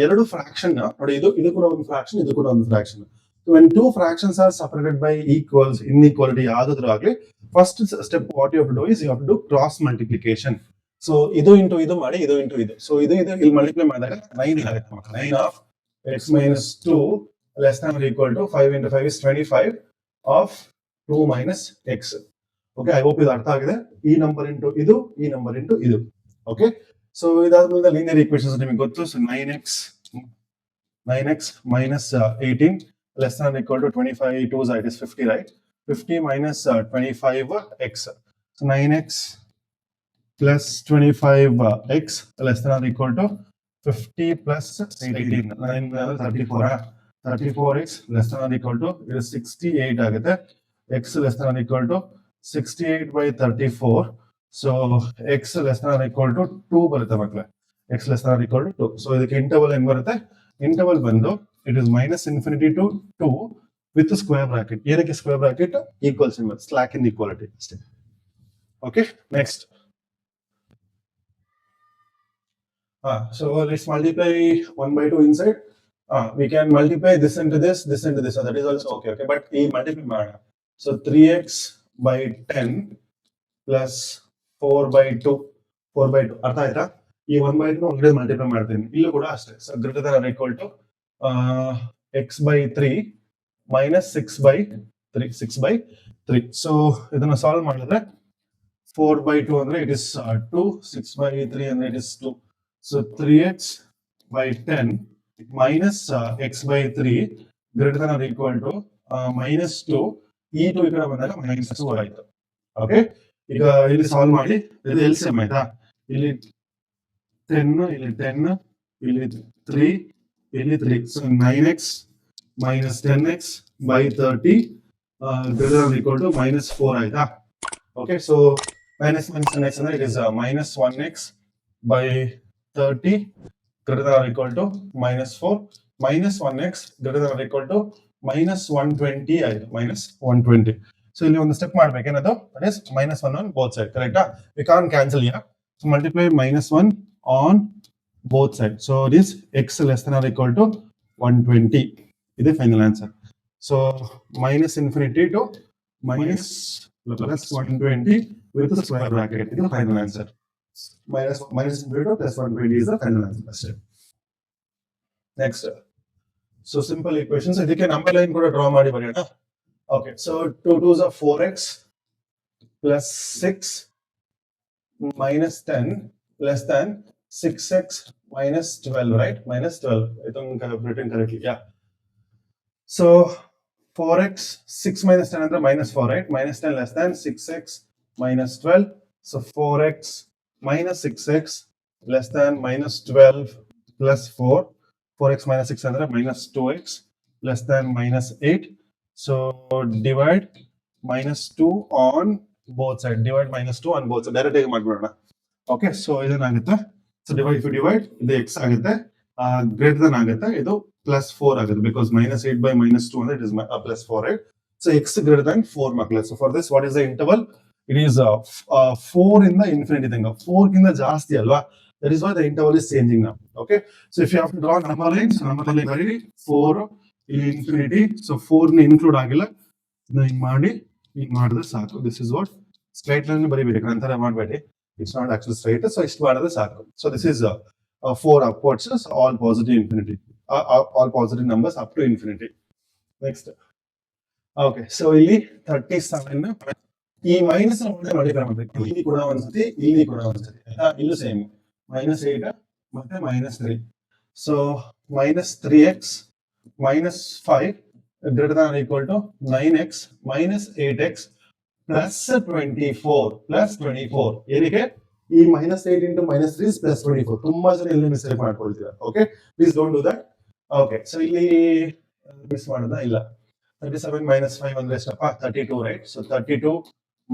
ಎರಡು fraction ನೋಡಿ, ಇದು ಕೂಡ ಒಂದು ಫ್ರಾಕ್ಷನ್, ಇದು ಕೂಡ ಒಂದು fraction. when two fractions are separated by equals, inequality ಯಾವ್ದಾದ್ರು ಆಗ್ಲಿ, first step what you have to do is you have to do cross multiplication. So ಇದು ಇಂಟು ಇದು ಮಾಡಿ, ಇದು ಇಂಟು ಇದು. ಸೊ ಇದು ಇಲ್ಲಿ ಮಲ್ಟಿಪ್ಲೈ ಮಾಡಿದಾಗ 9 ಆಗುತ್ತೆ. 9 of x minus 2 less than or equal to 5 into 5 is 25 of 2 minus x. Okay, I hope ಇದು ಅರ್ಥ ಆಗಿದೆ. ಈ ನಂಬರ್ ಇಂಟು ಇದು, ಈ ನಂಬರ್ ಇಂಟು ಇದು. ಓಕೆ, ಸೊ ಇದಾದ್ಮೇಲೆ ಲೀನಿಯರ್ ಈಕ್ವೇಷನ್ಸ್ ನಿಮಗೆ ಗೊತ್ತು. So 9x minus 18 less than or equal to 25 2s it is 50, right? 50 minus 25x. So 9x plus 25x less than or equal to 50 plus 18. 9 34. 34x less than or equal to it is 68 ಆಗುತ್ತೆ. x less than or equal to 68 by 34. So x less than or equal to 2 ಬರುತ್ತೆ ಮಕ್ಕಳೇ. x less than or equal to 2. So ಇದಕ್ಕೆ interval ಹೆಂಗ್ ಬರುತ್ತೆ? Interval ಬಂದು it is -∞ to 2 with the square bracket. ಏನಕ್ಕೆ square bracket? Equal symbol, slack inequality ಅಷ್ಟೇ. Okay, next. So let's multiply 1 by 2 inside. We can multiply this into this, this into this. So that is also okay. But ಈ multiply ಮಾಡೋಣ. So 3x by 10 plus 4 by 2. 4 by 2 ಅರ್ಥ ಆಯ್ತಾ? ಈ 1 by 2 already multiply ಮಾಡ್ತೀನಿ. ಇಲ್ಲೂ ಕೂಡ ಅಷ್ಟೇ. So greater than or equal to x by 3 minus 6 by 3. So ಇದನ್ನ ಸಾಲ್ವ್ ಮಾಡಿದ್ರೆ 4 by 2 ಅಂದ್ರೆ it is 2, 6 by 3 ಅಂದ್ರೆ it is 2. So 3x by 10 minus x by 3 greater than or equal to minus 2 ಈ 2 ಈ ಕಡೆ ಬಂದಾಗ minus 2 ಆಯ್ತು. Okay, ಈಗ ಇಲ್ಲಿ ಸಾಲ್ವ್ ಮಾಡಿ ಇದು LCM ಆಯ್ತಾ, ಇಲ್ಲಿ 10 ಇಲ್ಲಿ 10 ಇಲ್ಲಿ 3 ಇಲ್ಲಿ 3, so 9x minus 10x by 30 greater than or equal to minus 4 ಆಯ್ತಾ. Okay, so minus 10x ಅಂದ್ರೆ it is minus 1x by 30 greater than or equal to minus 4 minus 1x greater than or equal to minus 120 ಆಯ್ತು, minus 120. So ಇಲ್ಲಿ ಒಂದು step ಮಾಡ್ಬೇಕು, ಏನದು, that is minus 1 on both sides, correct? We can't cancel here, so multiply minus 1 on both sides. So it is x less than or equal to 120. This is final answer. So minus infinity to minus plus 120 with the square bracket. This is the final answer. Minus infinity to plus 120 is the final answer. Next. So simple equations. So this number line could draw madi bariyana. Okay. So 2 2s are 4x plus 6 minus 10 less than 6x minus 12, right? Minus 12. I think I have written correctly. Yeah. So 4x, 6 minus 10 and minus 4, right? Minus 10 less than 6x minus 12. So 4x minus 6x less than minus 12 plus 4. 4x minus 6 and minus 2x less than minus 8. So divide minus 2 on both sides. Divide minus 2 on both sides. Direct. Okay, so this is so divide, if you divide, the x agate greater than agate, idu plus 4 agate, because minus 8 by minus 2 it is plus 4, right? So x greater than 4 makle. So for this, what is the interval? It is 4 in the infinity thing. 4 in the jasti alva. That is why the interval is changing now. Okay, so if you have to draw number lines, number line very 4 in infinity. So 4 in include agilla. This is what straight line bari bedi. It's not actually straight, so it's part of the circle. So this is 4 upwards, so all positive infinity, all positive numbers up to infinity. Next. Okay, so ಇಲ್ಲಿ 37 ಈ minus multiply ಮಾಡಬೇಕು, ಇಲ್ಲಿ ಕೂಡ ಒಂದ್ಸತಿ ಇಲ್ಲಿ ಕೂಡ ಒಂದ್ಸತಿ, ಆಯ್ತಾ? ಇಲ್ಲೂ ಸೇಮ್ minus 8 ಮತ್ತೆ minus 3. So minus 3x minus 5 greater than or equal to 9x minus 8x plus 24 plus 24. ಏನಕ್ಕೆ ಈ minus 8 into minus 3 is plus 24. ತುಂಬಾ ಜನ ಇಲ್ಲಿ ಮಿಸ್ಟೇಕ್ ಮಾಡ್ಕೊಳ್ತೀರಾ. Okay, please don't do that. Okay, so ಇಲ್ಲಿ ಮಿಸ್ ಮಾಡೋದಾ ಇಲ್ಲ. 37 minus 5 ಅಂದ್ರೆ ಎಷ್ಟಪ್ಪ? 32, right? So 32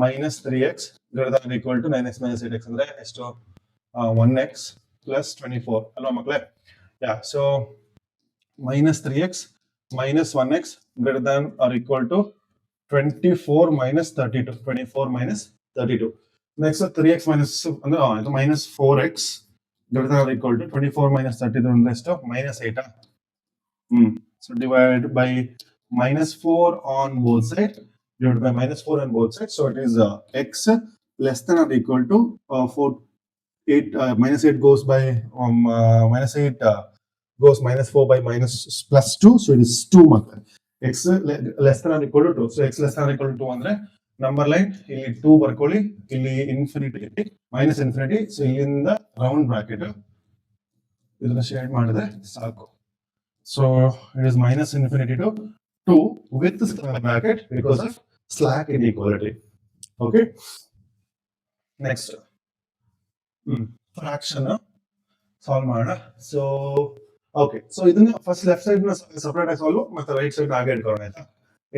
minus 3x greater than or equal to 9x minus 8x ಅಂದ್ರೆ ಎಷ್ಟು? 1x plus 24. Hello, makle. Yeah, so minus 3x minus 1x greater than or equal to 24 minus 32. 24 minus 32. Next, 3x minus minus 4x greater than or equal to 24 minus 32 and rest of minus 8. So divide by minus 4 on both sides. Divided by minus 4 on both sides. So it is x less than or equal to 4. 8 minus 8 goes by minus 8 goes minus 4 by minus plus 2, so it is 2 mark. X less than or equal to 2. So x less than or equal to 2 andre number line ಇಲ್ಲಿ 2 ಬರ್ಕೊಳ್ಳಿ, ಇಲ್ಲಿ infinity minus infinity, so ಇಲ್ಲಿಂದ round bracket ಇದನ್ನ shade ಮಾಡಿದ್ರೆ ಸಾಕು. So it is minus infinity to 2 with the square bracket because of slack inequality. Okay, next. Fraction solve ಮಾಡೋಣ. So okay, so ಇದನ್ನ first left side ನ separate ಆಗಿ solve ಮತ್ತೆ right side ಹಾಗೆ ಇಟ್ಕೊಳ್ಳೋಣ, ಆಯ್ತಾ?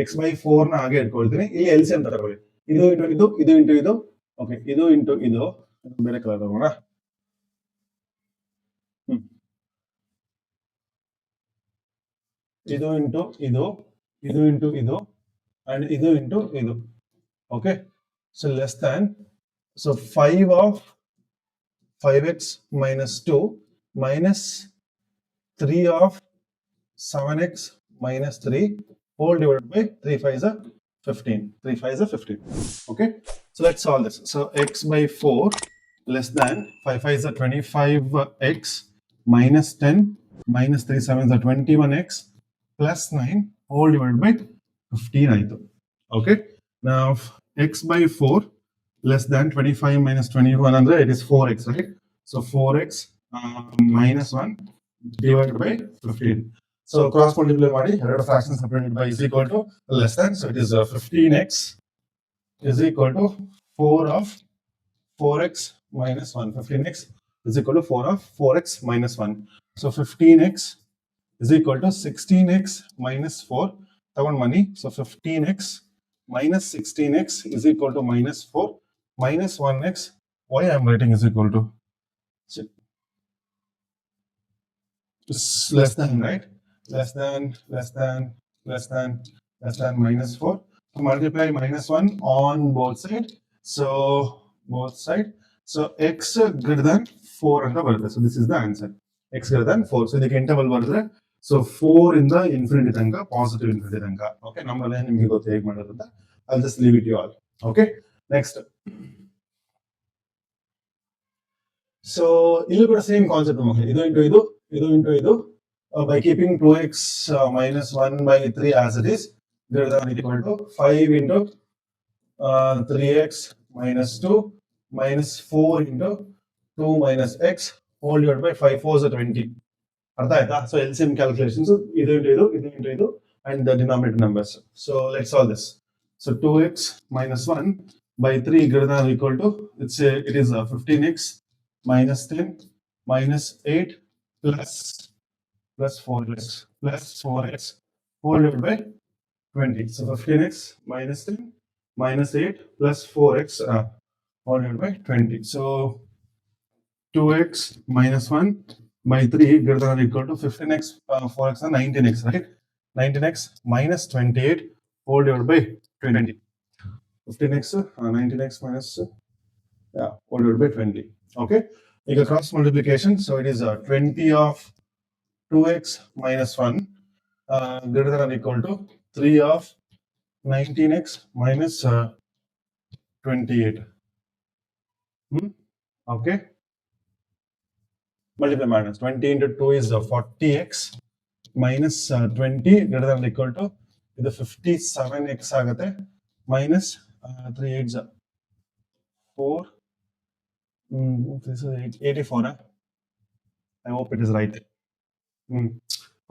x by 4 ನ ಹಾಗೆ ಇಟ್ಕೊಳ್ತೀನಿ. ಇಲ್ಲಿ LCM ತಗೊಳ್ಳಿ, ಇದು ಇಂಟು ಇದು, ಇದು ಇಂಟು ಇದು. ಓಕೆ, ಇದು ಇಂಟು ಇದು, ಬೇರೆ ಕಲರ್ ತಗೋಣ. ಇದು ಇಂಟು ಇದು, ಇದು ಇಂಟು ಇದು, ಅಂಡ್ ಇದು ಇಂಟು ಇದು. Okay, so less than, so 5 of 5x minus 2 minus 3 of 7x minus 3 whole divided by 3 5s are 15. 3 5s are 15. Okay, so let's solve this. So x by 4 less than 5 5s are 25x minus 10 minus 3 7s are 21x plus 9 whole divided by 15. Okay, now x by 4 less than 25 minus 21 andre it is 4x, right? So 4x minus 1 divided by 15. So cross multiply ಮಾಡಿ ಎರಡು fractions separated by is equal to less than. So it is 15x is equal to 4 of 4x minus 1. 15x is equal to 4 of 4x minus 1. So 15x is equal to 16x minus 4. Tagond money. So 15x minus 16x is equal to minus 4 minus 1x. Why I am writing is equal to? Less than, right? Less than minus 4. So multiply minus 1 on both sides. So both sides. So x greater than 4 and the birth. So this is the answer. X greater than 4. So the interval birth. So 4 in the infinity thanka, positive infinity thanka. Okay, number line you go take. I'll just leave it to you all. Okay, next. So you look at the same concept. By keeping 2x minus 1 by 3 as it is, greater than or equal to 5 into 3x minus 2 minus 4 into 2 minus x whole divided by 5 4 is 20. So LCM calculations, either into and the denominator numbers. So let's solve this. So 2x minus 1 by 3 greater than or equal to, it is 15x minus 10 minus 8 plus 4x whole divided by 20. So 15x minus 10 minus 8 plus 4x whole divided by 20. So 2x minus 1 by 3 greater than or equal to 15x 4x and 19x, right? 19x minus 28 whole divided by 20. 15x 19x minus whole divided by 20. Okay, you can cross multiplication. So it is 20 of 2x minus 1 greater than or equal to 3 of 19x minus 28. Okay, multiply minus 20 into 2 is 40x minus 20 greater than or equal to the 57x agate minus 3 8 4 this is 84. I hope it is right.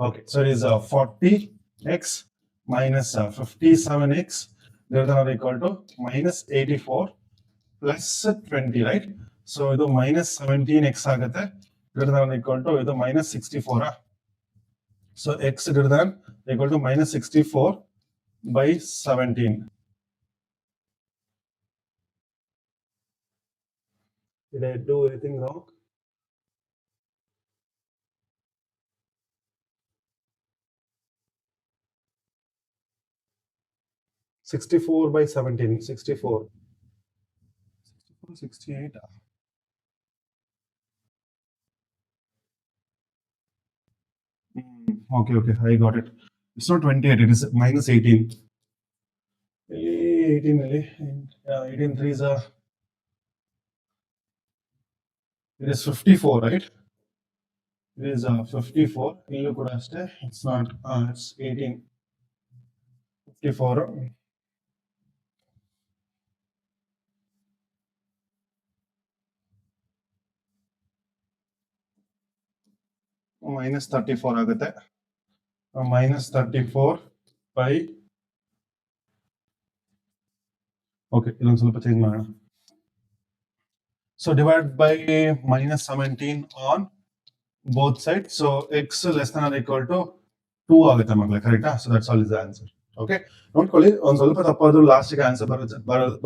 Okay, so it is 40x minus 57x greater than or equal to minus 84 plus 20, right? So ಇದು minus 17x ಆಗುತ್ತೆ greater than or equal to ಇದು minus 64. So x greater than equal to minus 64 by 17. Did I do anything wrong? $64 by 17. 64. 68. Okay, I got it. It's not 28, it is minus 18. 18 threes are. It is 54, right? It is 54. It's not. It's 18. 54. Minus 34 ಆಗುತ್ತೆ. Minus 34 by. Okay, ಇದೊಂದು ಸ್ವಲ್ಪ change ಮಾಡೋಣ. So divide by minus 17 on both sides. So x less than or equal to 2 ಆಗುತ್ತೆ ಮಕ್ಕಳೇ, ಕರೆಕ್ಟಾ? So that's all is the answer. Okay, ನೋಡ್ಕೊಳ್ಳಿ, ಒಂದು ಸ್ವಲ್ಪ ತಪ್ಪಾದ್ರೂ ಲಾಸ್ಟ್ಗೆ ಆನ್ಸರ್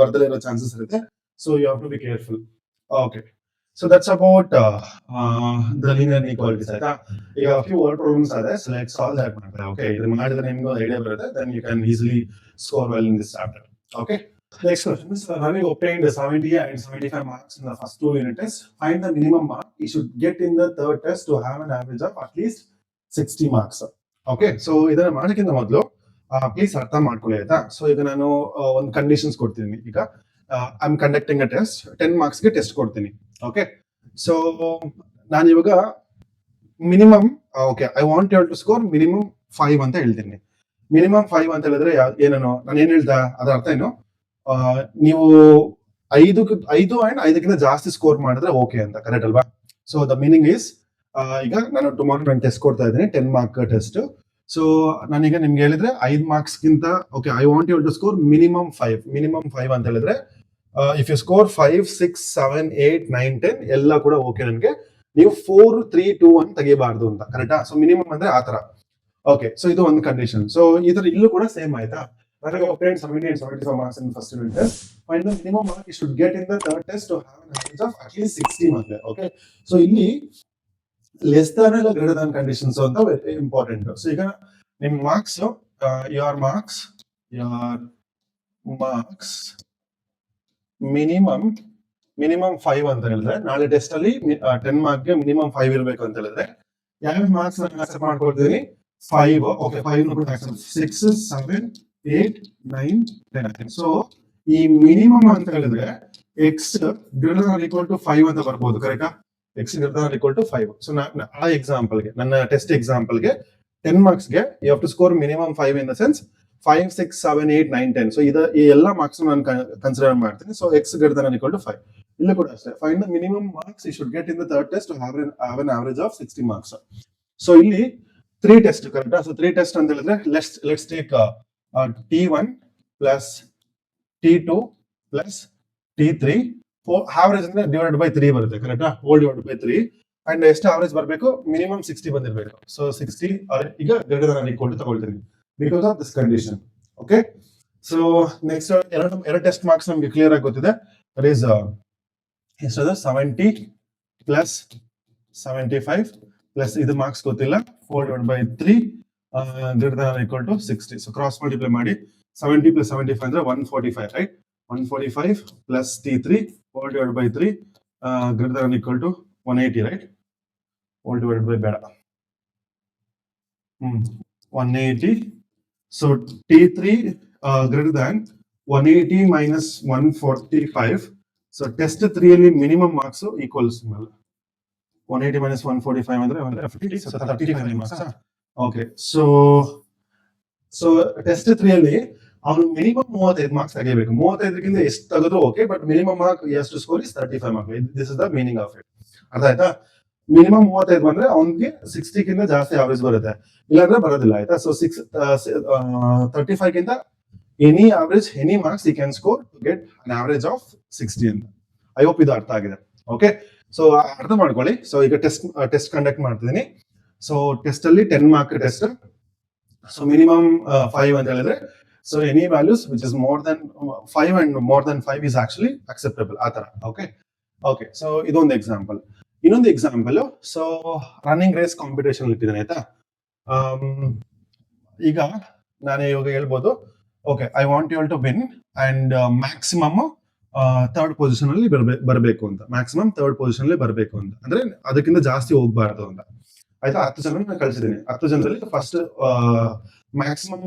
ಬರ್ದಲೇ ಇರೋ ಚಾನ್ಸಸ್ ಇರುತ್ತೆ. So you have to be careful. Okay, so that's about the linear inequalities. ಈಗ a few word problems are there, so let's solve that. Okay, ಇದನ್ನ ಮಾಡಿದ್ರೆ ನಿಮ್ಗೆ idea ಬರುತ್ತೆ, then you can easily score well in this chapter. Okay, next question is, having obtained 70 and 75 marks in the first 2 unit tests, find the minimum mark you should get in the third test to have an average of at least 60 marks. Okay, so ಇದನ್ನ ಮಾಡೋಕ್ಕಿಂತ ಮೊದಲು please ಅರ್ಥ ಮಾಡ್ಕೊಳ್ಳಿ, ಆಯ್ತಾ? So ಈಗ ನಾನು ಒಂದು conditions ಕೊಡ್ತೀನಿ. ಈಗ I am conducting a test, 10 ಮಾರ್ಕ್ಸ್ಗೆ ಟೆಸ್ಟ್ ಕೊಡ್ತೀನಿ. ಓಕೆ, ಸೊ ನಾನು ಇವಾಗ minimum, okay, I want you to score minimum 5 ಅಂತ ಹೇಳ್ತೀನಿ. ಮಿನಿಮಮ್ 5 ಅಂತ ಹೇಳಿದ್ರೆ ಏನೋ ನಾನು ಏನ್ ಹೇಳ್ದ ಅದ್ರ ಅರ್ಥ ಏನು, ನೀವು 5 ಅಂಡ್ 5ಕ್ಕಿಂತ ಜಾಸ್ತಿ ಸ್ಕೋರ್ ಮಾಡಿದ್ರೆ ಓಕೆ ಅಂತ, ಕರೆಕ್ಟ್ ಅಲ್ವಾ? ಸೊ ದ ಮೀನಿಂಗ್ ಈಸ್ ಈಗ ನಾನು ಟುಮಾರೋ ನಾನು ಟೆಸ್ಟ್ ಕೊಡ್ತಾ ಇದ್ದೀನಿ 10 ಮಾರ್ಕ್ ಟೆಸ್ಟ್. ಸೊ ನಾನೀಗ ನಿಮ್ಗೆ ಹೇಳಿದ್ರೆ 5 ಮಾರ್ಕ್ಸ್ ಗಿಂತ okay I want you to score minimum 5 ಅಂತ ಹೇಳಿದ್ರೆ ಇಫ್ ಯು ಸ್ಕೋರ್ 5, 6, 7, 8, 9, 10 ಎಲ್ಲ ಕೂಡ ಓಕೆ. ನನಗೆ ನೀವು 4, 3, 2, 1 ತೆಗಿಬಾರ್ದು ಅಂತ, ಕರೆಕ್ಟಾ? ಸೊ ಮಿನಿಮಮ್ ಅಂದ್ರೆ ಆತರ. ಓಕೆ, ಸೊ ಇದು ಒಂದು ಕಂಡೀಷನ್. ಸೊ ಇದರ ಇಲ್ಲೂ ಕೂಡ ಸೇಮ್ ಆಯ್ತಾ? ನನಗೆ obtained 70 and 75 marks in first unit test. Find the minimum mark you should get in the third test to have an average of at least 60 marks. Okay, so ಇಲ್ಲಿ less than or greater than conditions ಅಂತ very important. So ಈಗ ನಿಮ್ಮ marks your marks minimum 5 ಅಂತ ಹೇಳಿದ್ರೆ, ನಾಳೆ test ಅಲ್ಲಿ 10 mark ಗೆ minimum 5 ಇರಬೇಕು ಅಂತ ಹೇಳಿದ್ರೆ ಯಾವ ಮಾರ್ಕ್ಸ್ ಅಕ್ಸೆಪ್ಟ್ ಮಾಡ್ಕೊಳ್ತೀನಿ? 5. ಓಕೆ, 5 ಕೂಡ ಅಕ್ಸೆಪ್ಟ್. 6, 7, 8, 9, 10. ಸೊ ಈ ಮಿನಿಮಮ್ ಅಂತ ಹೇಳಿದ್ರೆ x greater or equal to 5 ಅಂತ ಬರ್ಬೋದು, ಕರೆಕ್ಟಾ? x greater or equal to 5. So ಆ ಎಕ್ಸಾಂಪಲ್ ಗೆ, ನನ್ನ ಟೆಸ್ಟ್ ಎಕ್ಸಾಂಪಲ್ ಗೆ 10 ಮಾರ್ಕ್ಸ್ ಗೆ you have to score minimum 5 in the sense 5, 6, 7, 8, 9, 10. So ಈ ಎಲ್ಲ ಮಾರ್ಕ್ಸ್ ನಾನು ಕನ್ಸಿಡರ್ ಮಾಡ್ತೀನಿ. So x greater or equal to 5. ಇಲ್ಲೂ ಕೂಡ ಅಷ್ಟೇ, find the minimum marks you should get in the third test to have an average of 60 marks. So ಇಲ್ಲಿ 3 test, ಕರೆಕ್ಟಾ? So 3 test ಅಂತ ಹೇಳಿದ್ರೆ let's take T1 plus T2 plus T3 average ಅಂದ್ರೆ divided by 3 ಬರುತ್ತೆ, ಕರೆಕ್ಟಾ? Whole divided by 3 and ಎಷ್ಟು average ಬರಬೇಕು? Minimum 60 ಬಂದಿರಬೇಕು. ಸೊ 60 ಈಗ ಗ್ರೇಟರ್ ದನ್ ಈಕ್ವಲ್ ಟು ತಗೊಳ್ತೀನಿ because of this condition. Okay, so next ಎರಡು ಟೆಸ್ಟ್ ಮಾರ್ಕ್ಸ್ ನಮಗೆ ಕ್ಲಿಯರ್ ಆಗಿ ಗೊತ್ತಿದೆ. ದಟ್ ಈಸ್ ಎಷ್ಟದು 70 ಪ್ಲಸ್ 75 ಪ್ಲಸ್ ಇದು ಮಾರ್ಕ್ಸ್ ಗೊತ್ತಿಲ್ಲ, 4 divided by 3 greater than or equal to 60. So cross multiply ಮಾಡಿ 70 plus 75 ಅಂದ್ರೆ 145, right? 145 plus T3 all divided by 3 greater than or equal to 180, right? All divided by ಬೇಡ 180. So T3 greater than 180 minus 145. So test 3 ಅಲ್ಲಿ minimum marks equals 180 minus 145 ಅಂದ್ರೆ 150. So 35 marks. Okay, so test 3 ಅಲ್ಲಿ ಅವನು minimum 35 marks ತೆಗಿಬೇಕು. 35ಗಿಂತ ಎಷ್ಟು ತೆಗೆದ್ರು okay, but minimum mark ಎಷ್ಟು score is 35 mark. This is the meaning of it. ಅರ್ಥ ಆಯ್ತಾ? Minimum 35 ಬಂದ್ರೆ ಅವನಿಗೆ 60ಗಿಂತ ಜಾಸ್ತಿ ಅವರೇಜ್ ಬರುತ್ತೆ, ಇಲ್ಲಾಂದ್ರೆ ಬರೋದಿಲ್ಲ. ಆಯ್ತಾ? ಸೊ 35ಗಿಂತ ಎನಿ ಅವರೇಜ್ ಎನಿ ಮಾರ್ಕ್ಸ್ ಈ can score to get an average of 60 ಅಂತ. ಐ ಹೋಪ್ ಇದು ಅರ್ಥ ಆಗಿದೆ. ಓಕೆ, ಸೊ ಅರ್ಥ ಮಾಡ್ಕೊಳ್ಳಿ. ಸೊ ಈಗ ಟೆಸ್ಟ್ ಕಂಡಕ್ಟ್ ಮಾಡ್ತಿದ್ದೀನಿ. ಸೊ ಟೆಸ್ಟ್ ಅಲ್ಲಿ 10 ಮಾರ್ಕ್ ಟೆಸ್ಟ್. ಸೊ ಮಿನಿಮಮ್ 5 ಅಂತ ಹೇಳಿದ್ರೆ, so any values which is more than 5 and more than 5 is actually acceptable, ಆ ತರ. ಓಕೆ, ಸೊ ಇದೊಂದು ಎಕ್ಸಾಂಪಲ್. ಇನ್ನೊಂದು example, so running race competition ಇಟ್ಟಿದ್ದೇನೆ, ಆಯ್ತಾ? ಈಗ ನಾನು ಇವಾಗ ಹೇಳ್ಬೋದು, okay I want you to win and maximum third position ಅಲ್ಲಿ ಬರಬೇಕು ಅಂತ. ಮ್ಯಾಕ್ಸಿಮಮ್ ಥರ್ಡ್ ಪೊಸಿಷನ್ ಅಲ್ಲಿ ಬರಬೇಕು ಅಂತ ಅಂದ್ರೆ ಅದಕ್ಕಿಂತ ಜಾಸ್ತಿ ಹೋಗ್ಬಾರ್ದು ಅಂತ. ಆಯ್ತಾ? 10 ಜನ ನಾನು ಕಳಿಸಿದ್ದೀನಿ. 10 ಜನರಲ್ಲಿ ಫಸ್ಟ್ ಮ್ಯಾಕ್ಸಿಮಮ್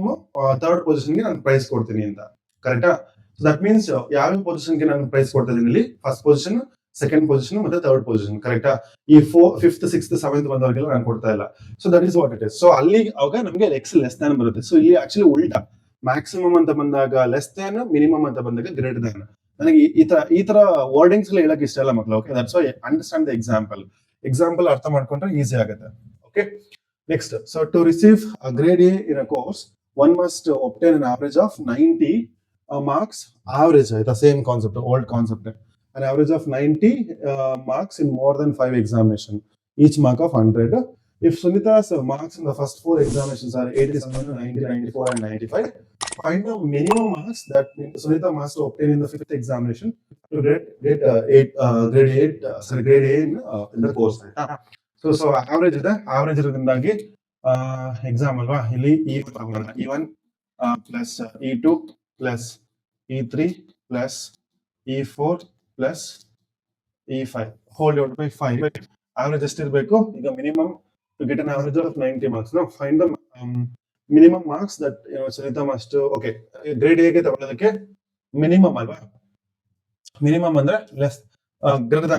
ಥರ್ಡ್ ಪೊಸಿಷನ್ಗೆ ನಾನು ಪ್ರೈಸ್ ಕೊಡ್ತೀನಿ ಅಂತ, ಕರೆಕ್ಟಾ? ಸೊ ದಟ್ ಮೀನ್ಸ್ ಯಾವ ಪೊಸಿಷನ್ಗೆ ನಾನು ಪ್ರೈಸ್ ಕೊಡ್ತಾ ಇದೀನಿ ಇಲ್ಲಿ? ಫಸ್ಟ್ ಪೊಸಿಷನ್, ಸೆಕೆಂಡ್ ಪೊಸಿಷನ್ ಮತ್ತೆ ಥರ್ಡ್ ಪೊಸಿಷನ್, ಕರೆಕ್ಟಾ? ಈ 5th, 6th, 7th ಬಂದವರಿಗೆಲ್ಲ ನಾನು ಕೊಡ್ತಾ ಇಲ್ಲ. So that is what it is. So ಅಲ್ಲಿ ಅವಾಗ ನಮಗೆ ಎಕ್ಸ್ ಲೆಸ್ ದ್ಯಾನ್ ಬರುತ್ತೆ. ಸೊ ಇಲ್ಲಿ ಆಕ್ಚುಲಿ ಉಲ್ಟಾ, ಮ್ಯಾಕ್ಸಿಮಮ್ ಅಂತ ಬಂದಾಗ ಲೆಸ್ ದ್ಯಾನ್, ಮಿನಿಮಮ್ ಅಂತ ಬಂದಾಗ ಗ್ರೇಟರ್ ದ್ಯಾನ್. ನನಗೆ ಈ ತರ ವರ್ಡಿಂಗ್ಸ್ ಎಲ್ಲ ಹೇಳಕ್ ಇಷ್ಟ ಇಲ್ಲ ಮಕ್ಕಳು. Okay, that's why understand the example ಅರ್ಥ ಮಾಡ್ಕೊಂಡ್ರೆ ಈಸಿ ಆಗುತ್ತೆ. Okay, next, so to receive a grade A in a course, one must obtain an average of 90 marks. Average, the same concept, old concept. An average of 90 marks in more than 5 examinations, each mark of 100. If Sunita's marks in the first 4 examinations are 87, 90, 94, and 95, find the minimum marks that Sunita must obtain in the 5th examination to get grade A in the course. So average ಇದೆ. Average ಇರೋದ್ರಿಂದಾಗಿ exam ಅಲ್ವಾ, ಇಲ್ಲಿ E1 plus E2 plus E3 plus E4 plus E5 whole divided by 5. Average ಎಷ್ಟಿರಬೇಕು? ಈಗ minimum to get an average of 90 marks. ನಾವು find the minimum marks that Sunita must. Okay, grade ಎಗೆ ತಗೊಳ್ಳೋದಕ್ಕೆ minimum ಅಲ್ವಾ? Minimum ಅಂದ್ರೆ less greater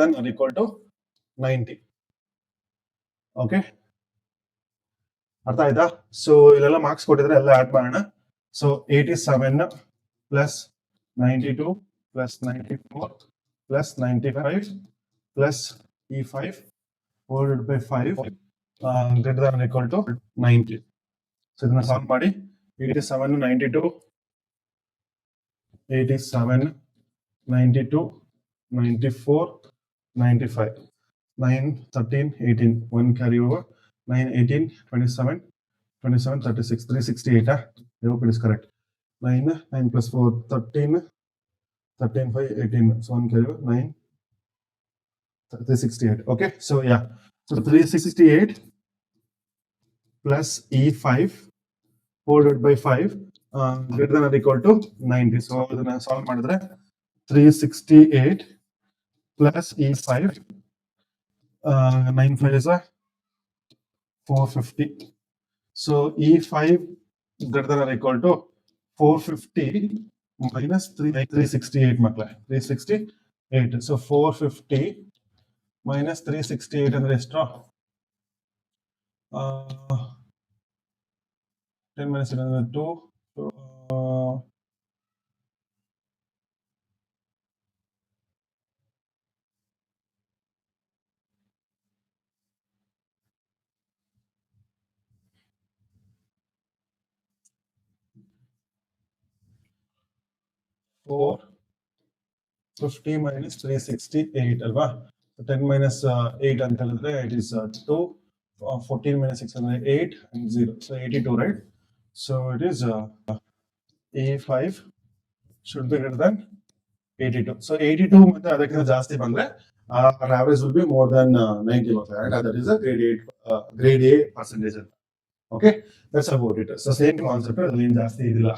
than or equal to 90. Okay, ಅರ್ಥ ಆಯ್ತಾ? So ಇಲ್ಲೆಲ್ಲ ಮಾರ್ಕ್ಸ್ ಕೊಟ್ಟಿದ್ರೆ ಎಲ್ಲ ಆಡ್ ಮಾಡೋಣ. So 87 plus 92 plus 94 plus 95 plus E5 divided by 5 greater than or equal to 90. So ಇದನ್ನ ಸಾಲ್ವ್ ಮಾಡಿ 87 92 87 92 94 95 9 13 18 1 carry over 9 18 27 27 36 368 I hope it is correct. 9 9 plus 4 13 13 5 18 so 1 carry over 9 368. Okay, so yeah, so 368 plus E5 divided by 5 greater than or equal to 90. So ಇದನ್ನ solve ಮಾಡಿದ್ರೆ 368 plus E5 9 5 is 450. So E5 greater than or equal to 450 minus 368 makla 368. So 450 minus 368 ಅಂದ್ರೆ ಎಷ್ಟು 10 minus 2 450 minus 368 ಅಲ್ವಾ 10 minus 8 ಅಂತ ಹೇಳಿದ್ರೆ it is 2 14 minus 6 ಅಂದ್ರೆ 8 and 0 so 82, right? So it is A5 should be greater than 82. So 82 ಮತ್ತೆ ಅದಕ್ಕಿಂತ ಜಾಸ್ತಿ ಬಂದ್ರೆ our average will be more than 90 and that is a grade A percentage. Okay, that's about it. So same concept ಅಲ್ಲಿ ಜಾಸ್ತಿ ಇದಿಲ್ಲ.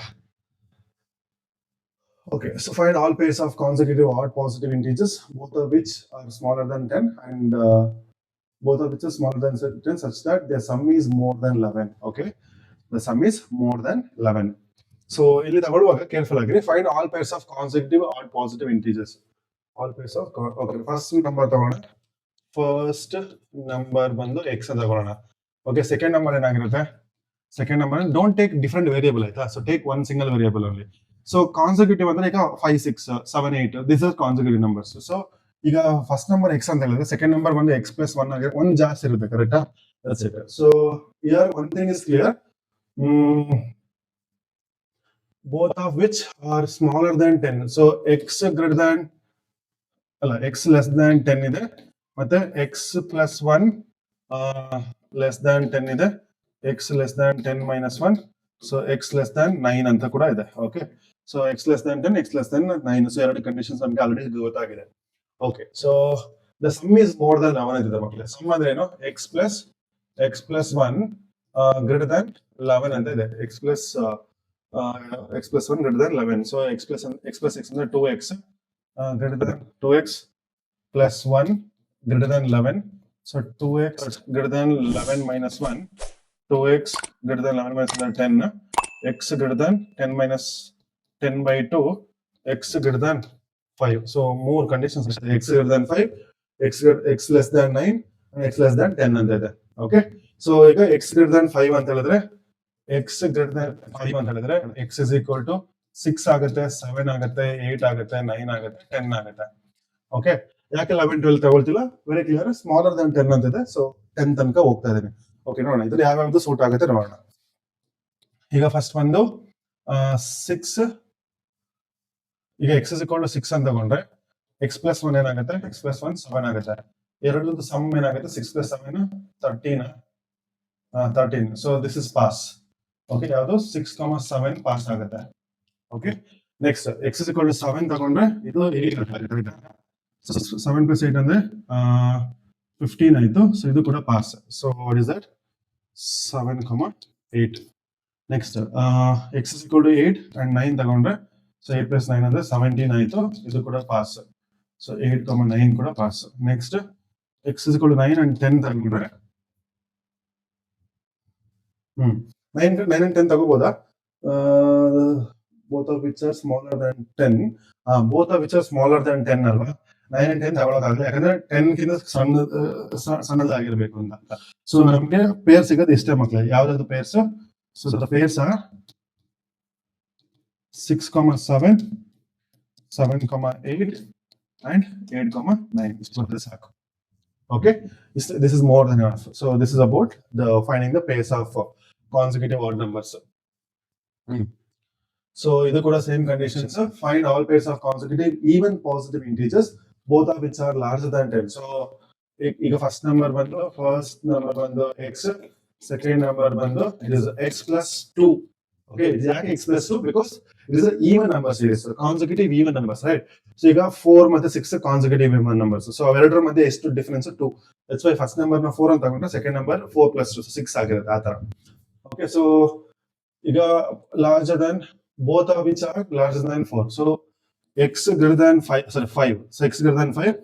Okay, so find all pairs of consecutive odd positive integers, both of which are smaller than 10 and both of which are smaller than 10 such that their sum is more than 11. Okay, the sum is more than 11. So ಇಲ್ಲಿ ತಗೊಳ್ಳುವಾಗ careful ಆಗಿರಿ. Find all pairs of consecutive odd positive integers. All pairs of okay, first number ತಗೋಣ. First number ಬಂದು x ಅಂತ ತಗೊಳ್ಳೋಣ. Okay, second number ಏನಾಗಿರುತ್ತೆ? Second number don't take different variable ಆಯ್ತಾ? So take one single variable only. So consecutive ಅಂದ್ರೆ ಈಗ 5 6 7 8 these are consecutive numbers. So ಈಗ first number x ಅಂತ ಹೇಳಿದ್ರೆ ಸೆಕೆಂಡ್ ನಂಬರ್ ಬಂದು x plus 1 ಆಗಿ ಒಂದು ಜಾಸ್ತಿ ಇರುತ್ತೆ, ಕರೆಕ್ಟಾ? That's it. So here one thing is clear, both of which are smaller than 10. So x greater than ಅಲ್ಲ x less than 10 ಇದೆ, ಮತ್ತೆ x plus 1 less than 10 ಇದೆ, x less than 10 minus 1, so x less than 9 ಅಂತ ಕೂಡ ಇದೆ. Okay, so x less than 10, x less than 9. So ಎರಡು conditions ನಮಗೆ already ಗೊತ್ತಾಗಿದೆ. Okay, so the sum is more than 11 ಇದೆ ಮಕ್ಕಳೇ. sum ಅಂದ್ರೆ ಏನು? x plus 1 greater than 11 ಅಂತ ಇದೆ. x plus 1 greater than 11. So x plus x ಅಂದ್ರೆ 2x greater than 2x plus 1 greater than 11. So 2x greater than 11 minus 1, 2x greater than 11 minus 10, x greater than 10 minus 10 by 2, x greater than 5. So more conditions, x greater than 5, x less than 9, and x less than 10 ಅಂತ ಇದೆ. Okay, so ಈಗ x greater than 5 ಅಂತ ಹೇಳಿದ್ರೆ x greater than 5 ಅಂತ ಹೇಳಿದ್ರೆ x is equal to 6 ಆಗುತ್ತೆ, 7 ಆಗುತ್ತೆ, 8 ಆಗುತ್ತೆ, 9 ಆಗುತ್ತೆ, 10 ಆಗುತ್ತೆ. ಓಕೆ, ಯಾಕೆ 11 12 ತಗೊಳ್ತಿಲ್ಲ? ವೆರಿ ಕ್ಲಿಯರ್, ಸ್ಮಾಲರ್ ದನ್ 10 ಅಂತಿದೆ, ಸೊ 10 ತನಕ ಹೋಗ್ತಾ ಇದ್ದೀನಿ. ಓಕೆ, ನೋಡೋಣ ಇದ್ರಲ್ಲಿ ಯಾವ್ಯಾವ್ದು ಸೂಟ್ ಆಗುತ್ತೆ ನೋಡೋಣ. ಈಗ ಫಸ್ಟ್ ಒಂದು 6, ಈಗ x is equal to 6 ಅಂತ ತಗೊಂಡ್ರೆ x plus 1 ಏನಾಗುತ್ತೆ? x plus 1 7 ಆಗುತ್ತೆ. ಎರಡರದ್ದು ಸಮ್ ಏನಾಗುತ್ತೆ? 6 plus 7 13. So this is pass. Okay, ಯಾವುದು 6, 7 ಪಾಸ್ ಆಗುತ್ತೆ. Okay, next x is equal to 7 ತಗೊಂಡ್ರೆ ಇದು 8 ಆಗುತ್ತೆ. 7 plus 8 ಅಂದ್ರೆ 15 ಆಯ್ತು. ಸೊ ಇದು ಕೂಡ pass. So what is that? 7, 8. Next x is equal to 8 and 9 ತಗೊಂಡ್ರೆ ಸೊ 8 plus 9 ಅಂದ್ರೆ 17 ಆಯ್ತು. ಇದು ಕೂಡ ಪಾಸ್. ಸೊ 8, 9 ಕೂಡ pass. Next x is equal to 9 and 10 ತಗೊಂಡ್ರೆ 9 and 10 ತಗೋಬೋದಾ? both of which are smaller than 10. both of which are smaller than 10 ಅಲ್ವಾ? 9 and 10 ತಗೊಳಕ್ಕಾಗಲ್ಲ, ಯಾಕಂದ್ರೆ 10 ಗಿಂತ ಸಣ್ಣದಾಗಿರ್ಬೇಕು ಅಂತ. ಸೊ ನಮ್ಗೆ ಪೇರ್ ಸಿಗೋದು ಇಷ್ಟೇ ಮಕ್ಕಳೇ. ಯಾವ್ದಾದ್ರು pairs? So the pairs are 6, 7, 7, 8 and 8, 9. ಇಷ್ಟು ಬಂದ್ರೆ ಸಾಕು. Okay, this is more than enough. So this is about the finding the pairs of consecutive odd numbers. So ಇದು ಕೂಡ same conditions. Find all pairs of consecutive even positive integers, both of which are larger than 10. So ಈಗ first number ಬಂದು x, second number ಬಂದು it is x plus 2. Okay, it is x plus 2 because it is an even number series, so consecutive even numbers, right? So ಈಗ 4 ಮತ್ತೆ 6 consecutive even numbers. So ಅವೆರಡರ ಮಧ್ಯೆ ಎಷ್ಟು difference 2. That's why first number ನ 4 ಅಂತ ತಗೊಂಡ್ರೆ second number 4 plus 2, so 6 ಆಗಿರುತ್ತೆ ಆ ತರ. Okay, so ಈಗ larger than, both of which are larger than 4. So x greater than 5. So x greater than 5,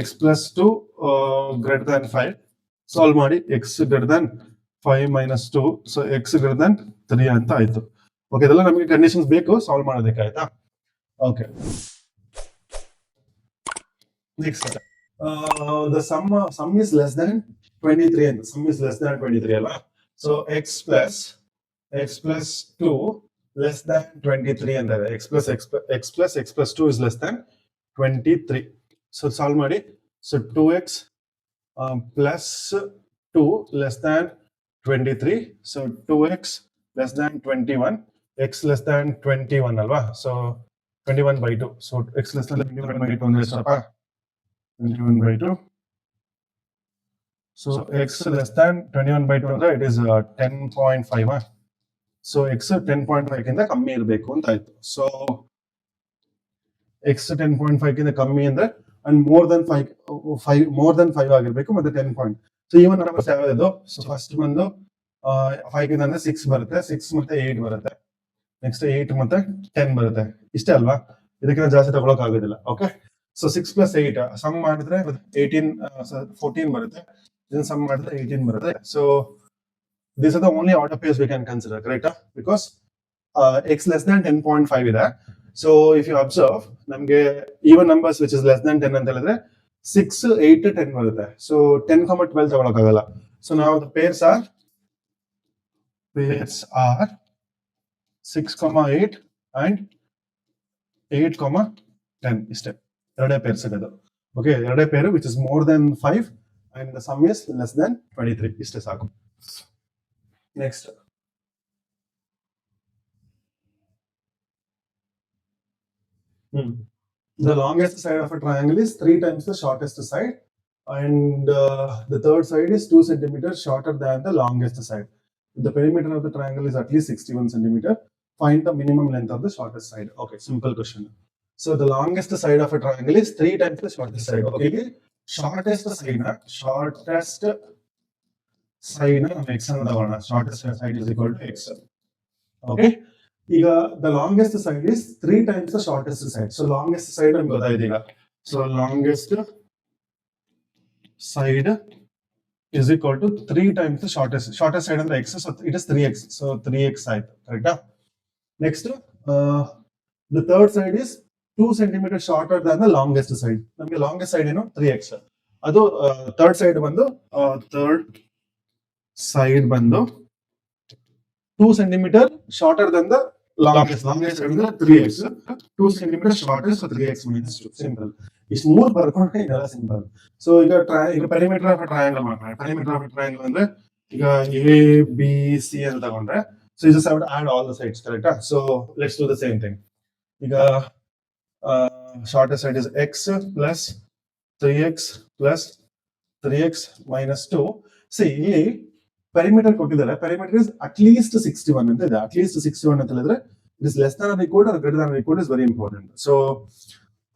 x plus 2 greater than 5. Solve ಮಾಡಿ x greater than 5 minus 2. So x greater than 3 ಅಂತ ಆಯ್ತು. Okay, ಇದೆಲ್ಲ ನಮಗೆ conditions ಬೇಕು solve ಮಾಡೋದಕ್ಕೆ, ಆಯ್ತಾ? Okay, next the sum is less than 23 and sum is less than 23 ಅಲ್ವಾ? So x plus 2 less than 23 and x plus 2 is less than 23. So solve ಮಾಡಿ. So 2x plus 2 less than 23. So 2x less than 21, x less than 21 alva. So 21 by 2. So x less than 21 by 2 ಅಂದ್ರೆ ಎಷ್ಟಪ್ಪ? 21 by 2. So x less than 21 by 2 ಅಂದ್ರೆ it is 10.5. So x 10.5 ಗಿಂತ ಕಮ್ಮಿ ಇರಬೇಕು ಅಂತ ಆಯ್ತು. So x 10.5 ಗಿಂತ ಕಮ್ಮಿ ಅಂದ್ರೆ and more than 5 ಆಗಿರಬೇಕು ಮತ್ತೆ 10 ಪಾಯಿಂಟ್. ಸೊ ಈವನ್ ನಂಬರ್ಸ್ ಯಾವ್ದು? ಸೊ ಫಸ್ಟ್ ಬಂದು 5 ಗಿಂತ ಅಂದ್ರೆ 6 ಬರುತ್ತೆ, 6 ಮತ್ತೆ 8 ಬರುತ್ತೆ, ನೆಕ್ಸ್ಟ್ 8 ಮತ್ತೆ 10 ಬರುತ್ತೆ. ಇಷ್ಟೇ ಅಲ್ವಾ? ಇದಕ್ಕಿಂತ ಜಾಸ್ತಿ ತಗೊಳಕ್ ಆಗೋದಿಲ್ಲ. ಓಕೆ, ಸೊ 6 plus 8 ಸಮ್ ಮಾಡಿದ್ರೆ 14 ಬರುತ್ತೆ, ಇದನ್ನ ಸಮ್ ಮಾಡಿದ್ರೆ 18 ಬರುತ್ತೆ. So these are the only order pairs we can consider, correct? Because x less than 10.5 ಇದೆ. So if you observe, ನಮಗೆ even numbers which is less than 10 ಅಂತ ಹೇಳಿದ್ರೆ 6, 8, 10 ಬರುತ್ತೆ. So 10, 12 ತಗೊಳಕ್ ಆಗಲ್ಲ. So now the pairs are 6, 8 and 8, 10 ಇಷ್ಟೇ. ಎರಡೇ pairs ಇರೋದು. ಓಕೆ, ಎರಡೇ ಪೇರು which is more than 5 and the sum is less than 23. ಇಷ್ಟೇ ಸಾಕು. Next, the longest side of a triangle is 3 times the shortest side, and the third side is 2 centimeters shorter than the longest side. The perimeter of the triangle is at least 61 centimeter. Find the minimum length of the shortest side. Okay, simple question. So the longest side of a triangle is 3 times the shortest side. Okay, shortest side x ಅಂತ ತಗೋಣ. Shortest side is equal to x. Okay, ಈಗ the longest side is 3 times the shortest side. So longest side ನಮ್ಗೆ ಗೊತ್ತಾಯ್ತು ಈಗ. So longest side is equal to 3 times the shortest side ಅಂದ್ರೆ x. So it is 3x. So 3x ಆಯ್ತು, ಕರೆಕ್ಟಾ? Next, the third side is 2 centimeters shorter than the longest side. ನಮಗೆ longest side ಏನು? 3x. ಅದು third side ಬಂದು 2 centimeter shorter than the longest side ಅಂದ್ರೆ 3x. 2 centimeter shorter, so 3x minus 2. Simple. ಇಷ್ಟು ಮೂರು ಬರ್ಕೊಂಡ್ರೆ ಇದೆಲ್ಲ ಸಿಂಪಲ್. ಸೊ ಈಗ perimeter of a triangle ಮಾಡ್ತಾರೆ. Perimeter of a triangle ಅಂದ್ರೆ ಈಗ ABC ಅಂತ ತಗೊಂಡ್ರೆ, so you just have to add all the sides, correct? So let's do the same thing. ಈಗ shortest side is x plus 3x plus 3x minus 2. See, ಇಲ್ಲಿ perimeter ಕೊಟ್ಟಿದ್ದಾರೆ. Perimeter is at least 61 ಅಂತ ಇದೆ. At least 61 ಅಂತ ಹೇಳಿದ್ರೆ it is less than or equal or greater than or equal is very important. So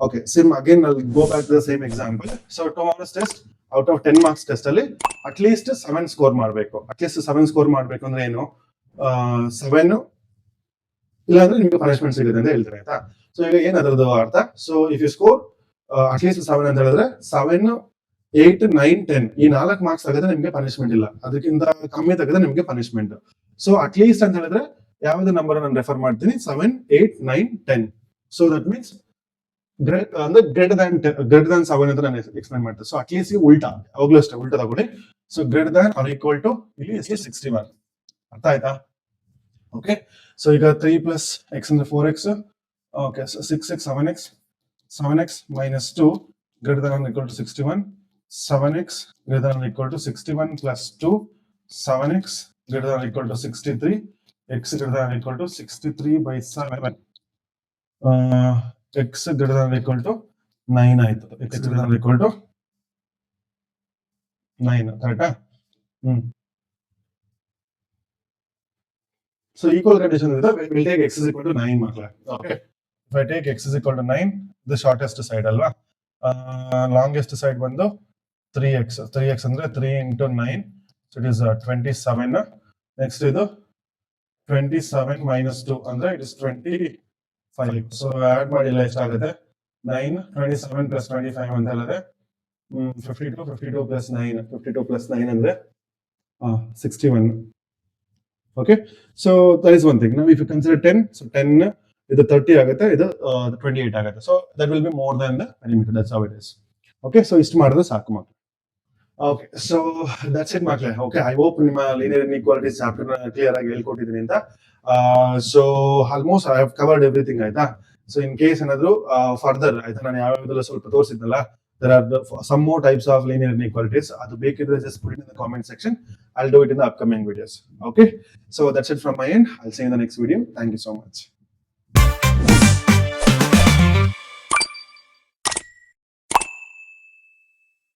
okay, same again, I'll go back to the same example. So tomorrow's test, out of 10 marks test ಅಲ್ಲಿ at least 7 score ಮಾಡಬೇಕು. at least 7 score ಮಾಡಬೇಕು ಅಂದ್ರೆ ಏನು? 7 ಇಲ್ಲ ಅಂದ್ರೆ ನಿಮಗೆ punishment ಸಿಗುತ್ತೆ ಅಂತ ಹೇಳ್ತಾರೆ, ಆಯ್ತಾ? ಸೊ ಈಗ ಏನ್ ಅದರದ್ದು ಅರ್ಥ? So if you score at least 7 ಅಂತ ಹೇಳಿದ್ರೆ 7, 8, 9, 10 ಈ 4 ಮಾರ್ಕ್ಸ್ ತೆಗೆದ್ರೆ ನಿಮಗೆ ಪನಿಷ್ಮೆಂಟ್ ಇಲ್ಲ, ಅದಕ್ಕಿಂತ ಕಮ್ಮಿ ತೆಗೆದ್ರೆ ನಿಮಗೆ ಪನಿಷ್ಮೆಂಟ್. ಸೊ ಅಟ್ ಲೀಸ್ಟ್ ಅಂತ ಹೇಳಿದ್ರೆ ಯಾವ್ದು ನಂಬರ್ ನಾನು ರೆಫರ್ ಮಾಡ್ತೀನಿ? 7, 8, 9, 10. ಸೊ ದಟ್ ಮೀನ್ಸ್ ಅಂದ್ರೆ ಗ್ರೇಟರ್ ದನ್ 7 ಅಂತ ನಾನು ಎಕ್ಸ್ಪ್ಲೈನ್ ಮಾಡ್ತೀನಿ. ಸೊ ಅಟ್ ಲೀಸ್ಟ್ ಉಲ್ಟಾ, ಯಾವಾಗ್ಲೂ ಅಷ್ಟೇ ಉಲ್ಟಾ ತಗೊಳ್ಳಿ. So greater than or equal to ಇಲ್ಲಿ ಎಷ್ಟು? 61. ಅರ್ಥ ಆಯ್ತಾ? ಓಕೆ, ಸೊ ಈಗ 3 plus x ಅಂದ್ರೆ 4x. Okay, so 6x 7x minus 2 greater than or equal to 61. 7x greater than or equal to 61 plus 2, 7x greater than or equal to 63, x greater than or equal to 63 by 7, x greater than or equal to 9 ಆಯ್ತು, x greater than or equal to 9, ಕರೆಕ್ಟಾ? So equal condition is that we'll take x is equal to 9 makla. Okay. If I take x is equal to 9, the shortest side alva. Longest side ಬಂದು 3x. 3x ಅಂದ್ರೆ 3 into 9. So it is 27. Next ಇದು 27 minus 2 ಅಂದ್ರೆ it is 25. So add ಮಾಡಿಲ್ಲ ಎಷ್ಟಾಗುತ್ತೆ? 9, 27 plus 25 ಅಂತ ಹೇಳಿದ್ರೆ 52 plus 9. 52 plus 9 ಅಂದ್ರೆ 61. Okay, so that is one thing. Now if you consider 10, so 10 ಇದು 30 ಆಗುತ್ತೆ, ಇದು 28 ಆಗುತ್ತೆ. So that will be more than the perimeter. That's how it is. Okay, so ಇಷ್ಟು ಮಾಡಿದ್ರೆ ಸಾಕು ಮಕ್ಕಳು. Okay, so that's it ಮಕ್ಕಳೇ. Okay, I hope ನಿಮ್ಮ linear inequalities ಚಾಪ್ಟರ್ ಕ್ಲಿಯರ್ ಆಗಿ ಹೇಳ್ಕೊಟ್ಟಿದ್ದೀನಿ ಅಂತ. So almost I have covered everything ಆಯ್ತಾ. So in case ಏನಾದ್ರು ಫರ್ದರ್ ಆಯ್ತಾ, ನಾನು ಯಾವ್ಯಾವ್ದೆಲ್ಲ ಸ್ವಲ್ಪ ತೋರಿಸಿದ್ನಲ್ಲ, there are some more types of linear inequalities. ಅದು ಬೇಕಿದ್ರೆ just put it in the comment section. I'll do it in the upcoming videos. Okay, so that's it from my end. I'll see you in the next video. Thank you so much.